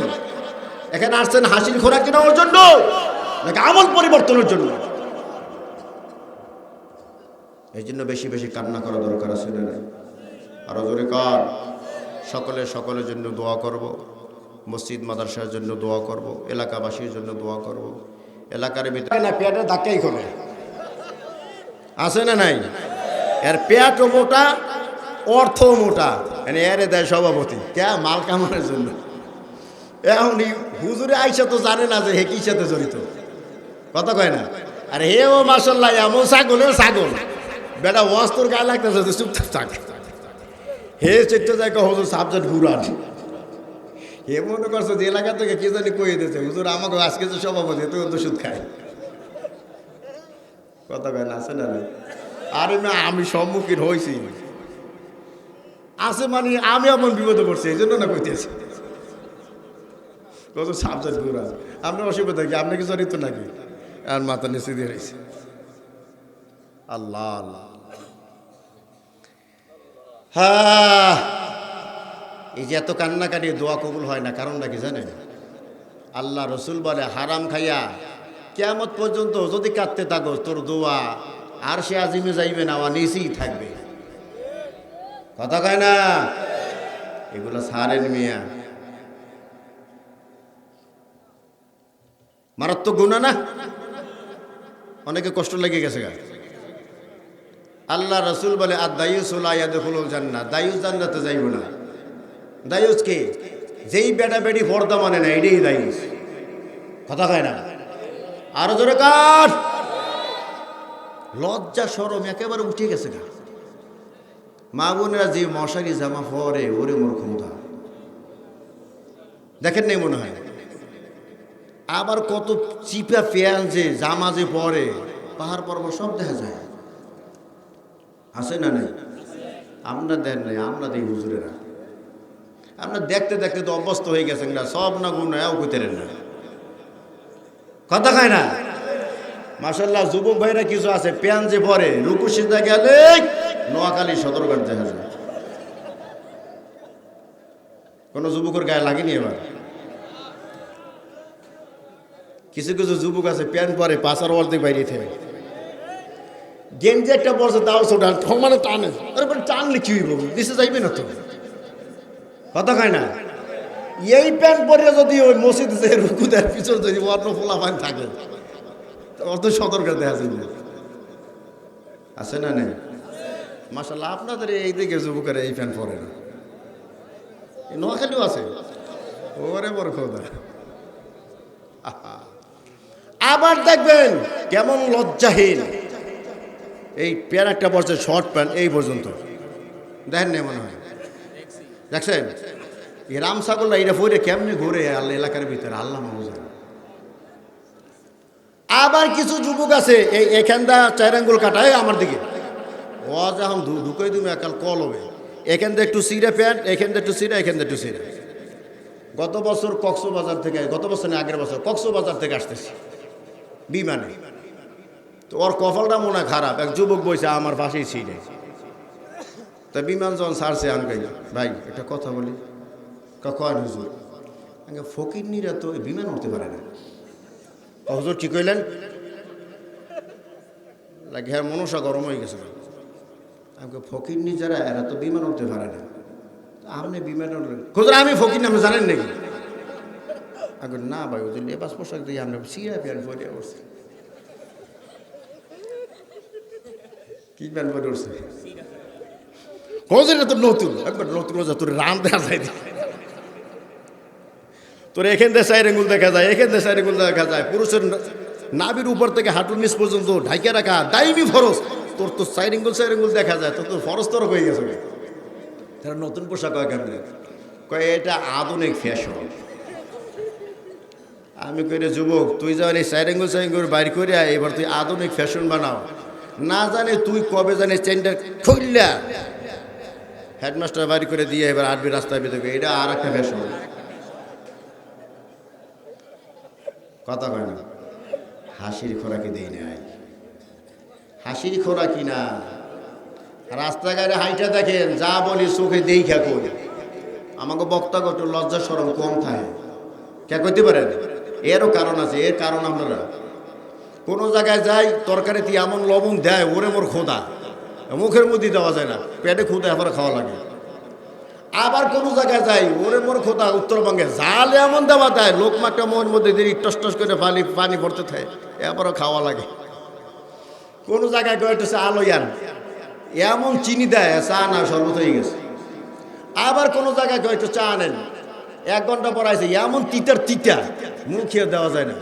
এখানে আসছেন হাসির খোরাকি নেওয়ার জন্য নাকি আমল পরিবর্তনের জন্য? এই জন্য বেশি বেশি কান্না করা দরকার আছে না নাই? আরো জোরে কার? সকলের জন্য দোয়া করব, মসজিদ মাদ্রাসার জন্য দোয়া করব, এলাকাবাসীর জন্য দোয়া করব। এলাকার ভিতরে না পেটের ধাক্কাই করে, আছে না নাই? এর পেটও মোটা, অর্থ মোটা, এরে দেয় সভাপতি কে মাল কামানোর জন্য। এখন হুজুরে আইসা তো জানে না যে হে কি সাথে জড়িত, কথা কয় না। আর হে ও মাশাল্লাহ এমন ছাগল বেটা ওয়াস্তর গায়ে লাগতেছে, চুপচাপ থাক। হে চেট্টো যায় হুজুর সাবজেক্ট ঘুরান। হে মনে করছে যে এলাকা থেকে কে জানি কয়ে দিয়েছে হুজুর আমাকে আজকে যে সভাপতি তো ওষুধ খায়, কথা কয় না, আছে না? আরে না, আমি সম্মুখীন হয়েছি, আছে মানে আমি এমন বিপদে পড়ছি, এই জন্য না কইতেছি কত সাবজেক্ট ঘুরা। আপনার অসুবিধা কি? আপনি কি জড়িত নাকি? আর মাথা নিচে দিয়ে রয়েছে। আল্লাহ আল্লাহ। হ্যাঁ, এই যে এত কান্নাকাটি দোয়া কবুল হয় না, কারণটা কি জানেন? আল্লাহ রসুল বলে হারাম খাইয়া কিয়ামত পর্যন্ত যদি কাঁদতে থাকো তোর দোয়া আর সে আজিমে যাইবে না, আমার নিচেই থাকবে, কথা কয় না? এগুলো সারেন মিয়া, মারাত্মক গুনাহ না? অনেকে কষ্ট লেগে গেছে গা। আল্লাহ রসুল বলে আর দায়ুস লা ইয়াদখুলুল জান্নাহ, দায়ুস জান্নাতে যাইব না। দায়ুস কে? যেই বেটা বেটি পর্দা মানে না, এটাই দায়ুস, কথা কয় না? আরো জোরে কার? লজ্জা শরম একেবারে উঠে গেছে গা। মা বোনেরা যে মশারি জামা পরে, ওরে মোর ক্ষমতা দেখেন নাই মনে হয়? আবার কত চিপা প্যান্ট যে জামা যে পরে, পাহাড় পর্বত সব দেখা যায়, আছে না নাই? আমরা দেন নাই, আমরা দেই হুজুরেরা। আমরা দেখতে দেখতে তো অভ্যস্ত হয়ে গেছেন না, সব না গুণ এও কইতেরেন না, কথা কয় না? মাশাআল্লাহ যুবক ভাইরা কিছু আছে প্যান যে পরে রুকু সিজদা গেলে নোয়াখালী সদরঘাট দেখা যায়। কোন যুবকের গায়ে লাগেনি এবার? কিছু কিছু যুবক আছে প্যান পরে পাশার ওয়াল থেকে বাইরে থেকে গেঞ্জি একটা বলছে তাও ছোটা মানে টানে, টানলে কি হইব? দিশে যাইবে না তো, কথা কয় না? এই প্যান্ট পরে যদি ওই মসজিদ যে রুকু দেয় পিছনে যদি অন্য ফোলা পান থাকে অত সতর্ক দেখা যায়, আছে না নেই? মাশাআল্লাহ আপনাদের এই দিকে যুবকেরা এই প্যান্ট পরে না, নোয়াখালীও আছে, ওরে বড় খোদা। আবার দেখবেন কেমন লজ্জাহীন, এই প্যান্ট একটা পড়ছে শর্ট প্যান্ট এই পর্যন্ত, দেখেন না মনে হয়? দেখছেন এই রাম ছাগলরা এটা পরে কেমনি ঘুরে আল্লাহ এলাকার ভিতরে, আল্লাহ মাহফুজ। আবার কিছু যুবক আছে এই এখানটা 4 আঙ্গুল কাটায় আমার দিকে, ও যখন ঢুকাই তুমি একাল কল হবে, এখান থেকে একটু সিরা প্যান্ট, এখান থেকে একটু সিরা, এখান থেকে একটু সিরা। গত বছর কক্সবাজার থেকে, গত বছর না আগের বছর কক্সবাজার থেকে আসতেছি বিমানে, তো ওর কপালটা মনে হয় খারাপ, এক যুবক বসে আমার পাশেই ছিঁড়ে। তা বিমান যখন ছাড়ছে আমি কই ভাই একটা কথা বলি, কয় হুজুর, ফকিরনিরা তো বিমান উঠতে পারে না। হুজুর কি কইলেন? লাগে হ্যাঁ মনসা গরম হয়ে গেছে। আমাকে ফকিরনি যারা এরা তো বিমান উঠতে পারে না, আপনি বিমান উঠলেন? হুজুর আমি ফকির আপনি জানেন নাকি? আগে না ভাই হুজুর লেবাস পোশাক দিয়ে আমরা সিরা প্যান্ট পরে উঠছি। কি প্যান্ট পরে উঠছে? হজের তো নতুন একবার নতুন রোজা তোর রাম দেখা যায় তোর এখান থেকে চার আঙ্গুল দেখা যায় এখান থেকে চার আঙ্গুল দেখা যায় পুরুষের নাভির উপর থেকে হাঁটুর নিচ পর্যন্ত ঢাইকে রাখা দাইমি ফরজ তোর তো চার আঙ্গুল দেখা যায় তোর তো ফরজ তোর হয়ে গেছে তারা নতুন পোশাক কয় কেমন কয় এটা আধুনিক ফ্যাশন আমি কই রে যুবক তুই যখন এই চার আঙ্গুল বাইর করে এবার তুই আধুনিক ফ্যাশন বানাও না জানে তুই কবে জানে চেনটা খুললা হেডমাস্টার বাড়ি করে দিয়ে এবার আরবি রাস্তায় বেঁধে এটা আর একটা ফ্যাশন কথা কয় না হাসির খোরাকি দেই নাই হাসির খোরাকি না রাস্তাঘাটে হাইটা দেখেন যা বলি চোখে দেখা কই আমাকে বক্তাগত লজ্জা শরম কম থাকে কে কইতে পারেন এরও কারণ আছে এর কারণ আপনারা কোনো জায়গায় যাই তরকারিতে এমন লবণ দেয় ওরে মোর খোদা মুখের মধ্যে দেওয়া যায় না পেটে খুদে আবার খাওয়া লাগে আবার কোনো জায়গায় যাই ওরে মোর খোদা উত্তরবঙ্গে জালে এমন দেওয়া দেয় লোক মাঠে মোর মধ্যে দেরি টস টস করে পানি ভরতে থাকে এবারও খাওয়া লাগে কোনো জায়গায় কয়েকটা আলোয়ান এমন চিনি দেয় চা না শরবত হয়ে গেছে আবার কোনো জায়গায় কয়েকটা চা আনেন 1 ঘন্টা পর আছে এমন তিতা মুখে দেওয়া যায় না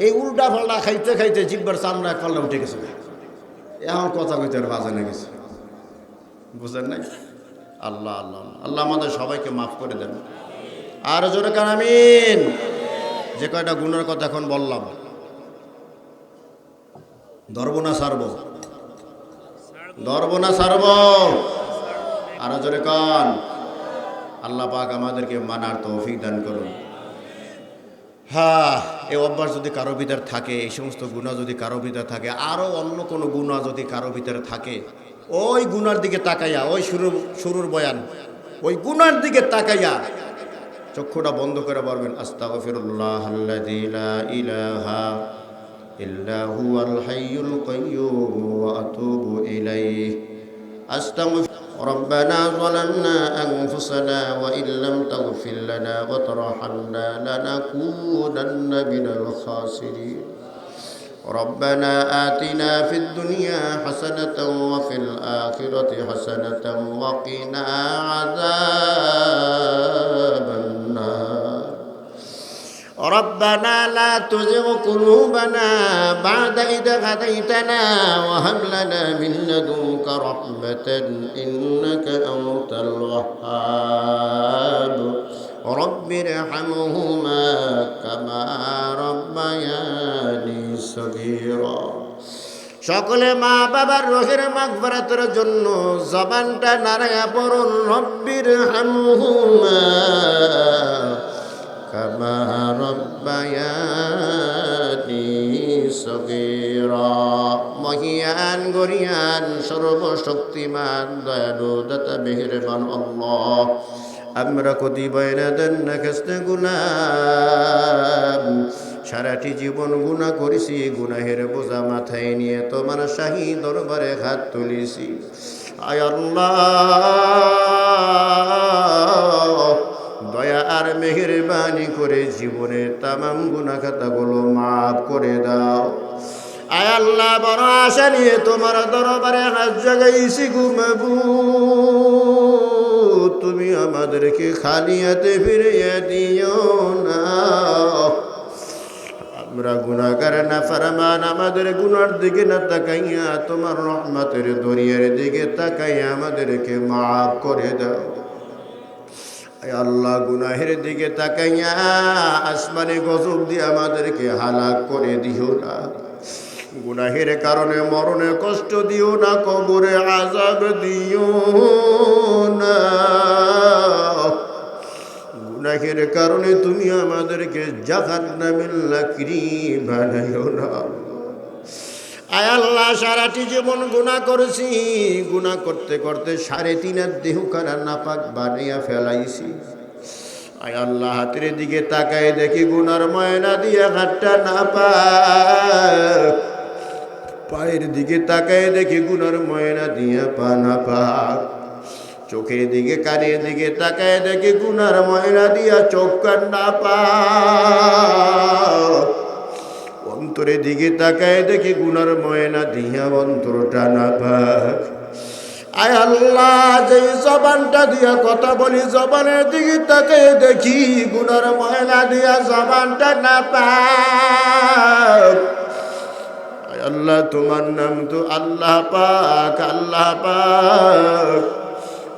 এই উল্টা ফাল্টা খাইতে খাইতে জিব্বার চামড়া কল্লা উঠে গেছে এখন কথা কইতে আর বাজে না গেছে বুঝলেন না আল্লাহ আল্লাহ আল্লাহ আমাদের সবাইকে মাফ করে দেন আর জোরে কান আমিন যে কয়টা গুণের কথা এখন বললাম ধরব না ছাড়ব আর জোরে কান আল্লাহ পাক আমাদেরকে মানার তৌফিক দান করুন হ্যাঁ এই অভ্যাস যদি কারো ভিতর থাকে এই সমস্ত গুণা যদি কারো ভিতর থাকে আরও অন্য কোনো গুণা যদি কারো ভিতরে থাকে ওই গুনার দিকে তাকাইয়া ওই শুরুর বয়ান ওই গুনার দিকে তাকাইয়া চক্ষুটা বন্ধ করে বলবেন আস্তাগফিরুল্লাহ আল্লাযী লা ইলাহা ইল্লা হুয়াল হাইয়ুল কাইয়্যুম ওয়া আতুবু ইলাইহি ربنا ظلمنا أنفسنا وإن لم تغفر لنا وترحمنا لنكونن من الخاسرين ربنا آتنا في الدنيا حسنة وفي الآخرة حسنة وقنا عذاب النار ربنا لا تزغ قلوبنا بعد إذ هديتنا وهب لنا من لدنك رحمة إنك أنت الوهاب رب ارحمهما كما ربياني صغيرا সকলে মা বাবার রোহের মাগফিরাতের জন্য জবানটা নাড়ায়া পড়ুন রব্বির হামহুমা কামা রব্বায়ানি সগীরা মহিয়ান গরিয়ান সর্বশক্তিমান দয়ালু দাতা মেহেরবান আল্লাহ আমরা কতি বয়না দেন না কাস্তে গুনাহ সারাটি জীবন গুনাহ করেছি গুনাহের বোঝা মাথায় নিয়ে তোমার শাহী দরবারে হাত তুলেছি আয় আল্লাহ দয়া আর মেহেরবানি করে জীবনের তামাম গুনাহ খাতাগুলো মাফ করে দাও আয় আল্লাহ বড় আশা নিয়ে তোমার দরবারে হাত জাগাইছি গো মাবুদ তুমি আমাদেরকে খালি হাতে ফিরিয়ে দিও না আমরা গুনাহগার নাফরমান আমাদের গুনার দিকে না তাকাইয়া তোমার রহমতের দরিয়ার দিকে তাকাইয়া আমাদেরকে মাফ করে দাও আয় আল্লাহ গুনাহের দিকে তাকাইয়া আসমানে গজব দিয়ে আমাদেরকে হালাক করে দিও না গুনাহের কারণে মরণে কষ্ট দিও না কবরে আযাব দিও না গুনাহের কারণে তুমি আমাদেরকে জাহান্নামের লাকড়ি বানাইও না আয় আল্লাহ সারাটি জীবন গুনাহ করেছি গুনাহ করতে করতে 3.5 দেহ কারা নাপাক বানাইয়া ফেলাইছি আয় আল্লাহ হাতের দিকে তাকায় দেখি গুনার ময়না দিয়ে হাতটা নাপাক পায়ের দিকে তাকায় দেখি গুনার ময়না দিয়ে পা নাপাক চোখের দিকে কানের দিকে তাকায় দেখি গুনার ময়না দিয়া চোখ কান নাপাক অন্তরের দিকে তাকায় দেখি গুনার ময়না দিয়া অন্তরটা নাপাক আয় আল্লাহ, যে জবানটা দিয়া কথা বলি, জবানের দিকে তাকে দেখি গুনার ময়লা দিয়া জবানটা না পাক। আয় আল্লাহ, তোমার নাম তো আল্লাহ পাক, আল্লাহ পাক।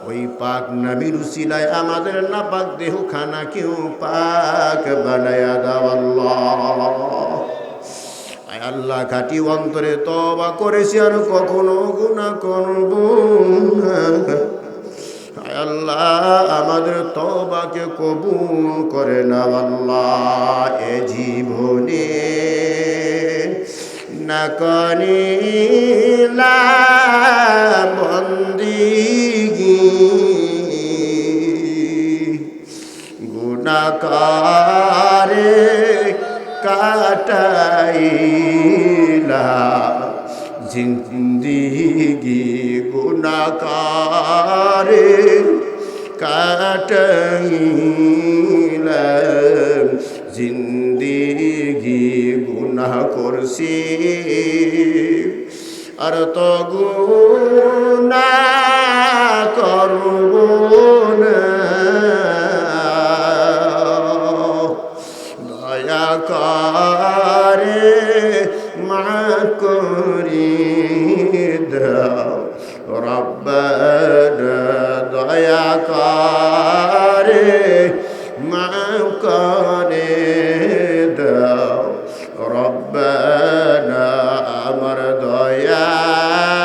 ওই পাক নবীর উসিলায় আমাদের নাপাক দেহ খানা কেউ পাক বানায়া দাও আল্লাহ। আয় আল্লাহ, খাঁটি অন্তরে তওবা করেছি আর কখনো গুনাহ করব না। আয় আল্লাহ, আমাদের তওবাকে কবুল করে নাও আল্লাহ। এ জীবনে না করিলাম বন্দিগি, গুনাহকারে কাটাইলাম জিন্দিগি, গুনাহকারে কাটাইলাম জিন্দিগি। গুনাহ করছি আর তো গুনাহ করব না, দয়া করে মাফ করে দাও রব্বানা, দয়া করে মাফ করে দাও রব্বানা, আমার দয়ার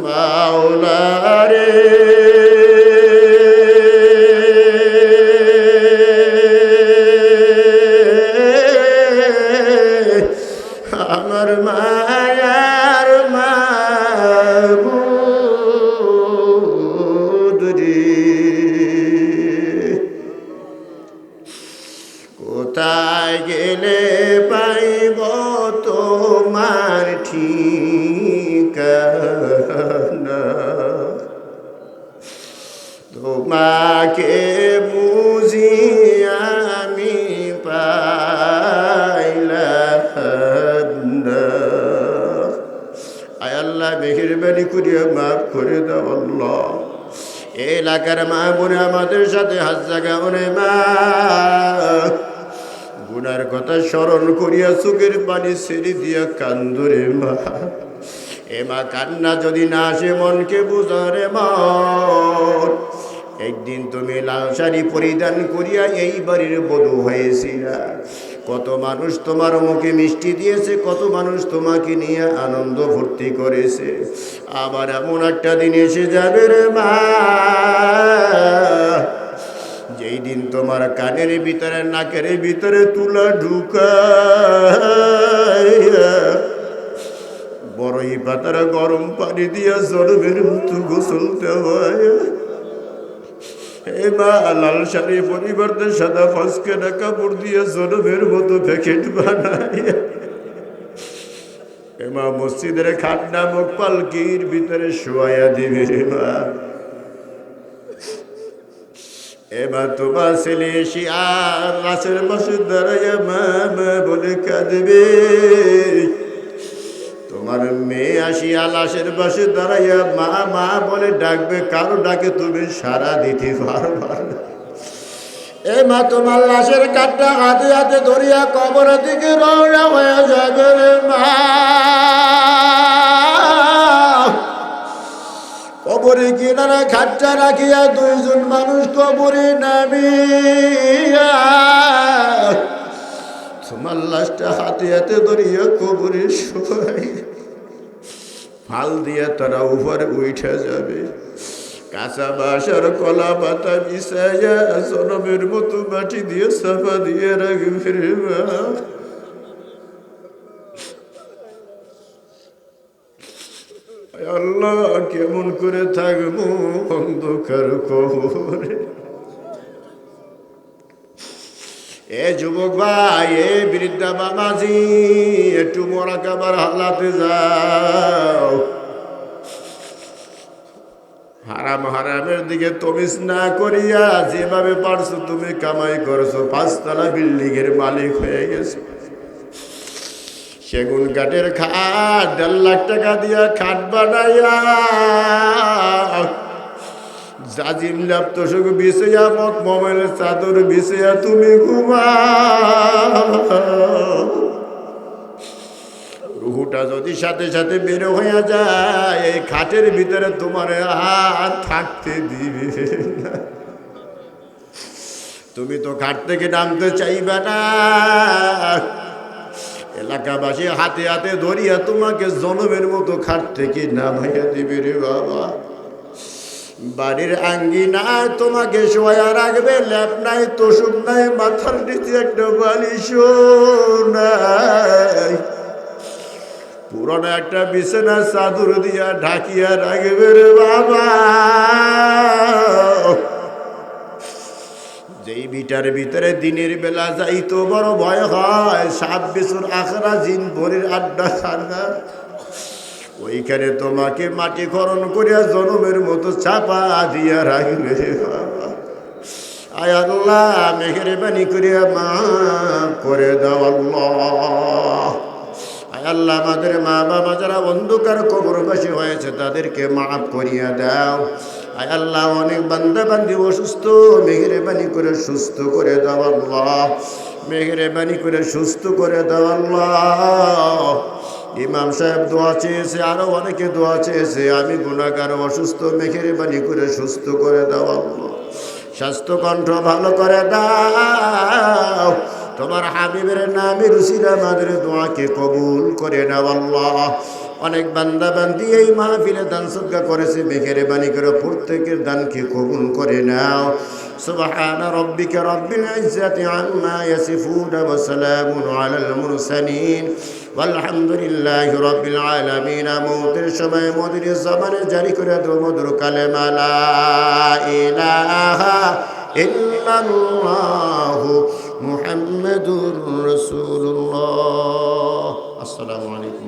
মাওলা রে। আমার মায়ার মাবুদ রে, কোথায় গেলে পাইব তোমার ঠিকানা, তোমাকে বুঝি আমি পাইলাম না। আয় আল্লাহ, মেহেরবানি করিয়া মাফ করে দাও আল্লাহ। এই এলাকার মা বোনে আমাদের সাথে হাত জাগাওনে মা, গুনার কথা স্মরণ করিয়া চোখের পানি ছেড়ে দিয়া কান্দরে মা। এ মা, কান্না যদি না আসে মনকে বুঝারে মন। একদিন তুমি লাল শাড়ি পরিধান করিয়া এই বাড়ির বধূ হয়েছিলা। কত মানুষ তোমার মুখে মিষ্টি দিয়েছে, কত মানুষ তোমাকে নিয়ে আনন্দ ভর্তি করেছে। আবার এমন একটা দিন এসে যাবে রে মা, যেই দিন তোমার কানের ভিতরে নাকের ভিতরে তুলা ঢুকাইয়া বড়ই পাতার গরম পানি দিয়া জড়বের মতো গোসল দেওয়ায়, এ মা, লাল শাড়ি পরিবর্তে সাদা ফসকেনা কাপড় দিয়ে জড়বের মতো প্যাকেট বানাইয়া, এ মা, মসজিদের খাট নামক পালকির ভিতরে শোয়াইয়া দিবে রে মা। এবার তোমার ছেলে এসে আর লাশের পাশে দাঁড়াইয়া মা মা বলে কাঁদবে। তোমার মেয়ে আসিয়া লাশের পাশে দাঁড়াইয়া মা মা বলে ডাকবে, কারো ডাকে তুমি সাড়া দিতে পারবা না। এ মা, তোমার লাশের কাঠটা হাতে হাতে ধরিয়া কবরের দিকে রওনা হয়ে যাবে রে মা। কবরে কিনারা খাটটা রাখিয়া দুইজন মানুষ কবরে নামিয়া তোমার লাশটা হাতে হাতে ধরিয়া কবরে শোয়াই, ফাল দিয়া তারা উপরে উঠে যাবে। কাঁচা বাঁশ আর কলা পাতা মিশাইয়া জনমের মতো মাটি দিয়ে চাপা দিয়ে রাখবে রে মা। আল্লাহ, কেমন করে থাকবো অন্ধকার কবরে। এ যুবক ভাই, এ বৃদ্ধা বাবাজি, একটু মোরাকাবার হালাতে যাও। হারাম হারামের দিকে তমিজ না করিয়া যেভাবে পারছো তুমি কামাই করছো, 5 তলা বিল্ডিং এর মালিক হয়ে গেছো। সেগুন কাঠের খাট 1.5 লাখ টাকা দিয়া খাট বানাইয়া জাজিম ল্যাপ তোষক বিছাইয়া মোবাইলের চাদর বিছাইয়া তুমি ঘুমাও। রুহুটা যদি সাথে সাথে বের হইয়া যায় এই খাটের ভিতরে তোমার হাত থাকতে দিবে না। তুমি তো খাট থেকে নামতে চাইবে না। এলাকাবাসী হাতে হাতে ধরিয়া তোমাকে জনমের মতো খাট থেকে নামাইয়া দিবে রে বাবা। বাড়ির আঙ্গিনায় তোমাকে শোয়া রাখবে, ল্যাপ নাই, তোষক নাই, মাথার নিচে একটা বালিশও নাই, পুরনো একটা বিছানা চাদর দিয়া ঢাকিয়া রাখবে রে বাবা। যেই ভিটার ভিতরে দিনের বেলা যাইতো বড় ভয় হয়, 7 বছর আখরা জিন ভরির আড্ডা খানা, ওইখানে তোমাকে মাটি খরণ করিয়া জনমের মতো চাপা দিয়া রাখবে রে বাবা। আয় আল্লাহ মেহেরবানি করিয়া মাফ করে দাও আল্লাহ। আয় আল্লাহ আমাদের মা বাবা যারা অন্ধকার কবরবাসী হয়েছে তাদেরকে মাফ করিয়া দাও। আয় আল্লাহ অনেক বান্দা বান্দি অসুস্থ, মেহেরবানি করে সুস্থ করে দাও আল্লাহ, মেহেরবানি করে সুস্থ করে দাও আল্লাহ। ইমাম সাহেব দোয়া চেয়েছে, আরো অনেকে দোয়া চেয়েছে, আমি গুনাহগার অসুস্থ, মেহেরবানি করে সুস্থ করে দাও আল্লাহ। স্বাস্থ্য কণ্ঠ ভালো করে দাও। তোমার হাবিবের নামে রুসিলা আমাদের দোয়াকে কবুল করে নাও আল্লাহ। অনেক বান্দা বান্দি এই মাহফিলে দান সদকা করেছে, মেহেরবানি করে প্রত্যেকের দানকে কবুল করে নাও। সুবহান রাব্বিকা রাব্বিল ইজ্জাতি আম্মা ইয়াসিফুন ওয়া সালামুন আলাল মুরসালিন আলহামদুলিল্লাহি রাব্বিল আলামিন। মওতের সময় মদির জবানে জারি করে দাও মধুর কালেমা লা ইলাহা ইল্লাল্লাহু মুহাম্মাদুর রাসূলুল্লাহ। আসসালামু আলাইকুম।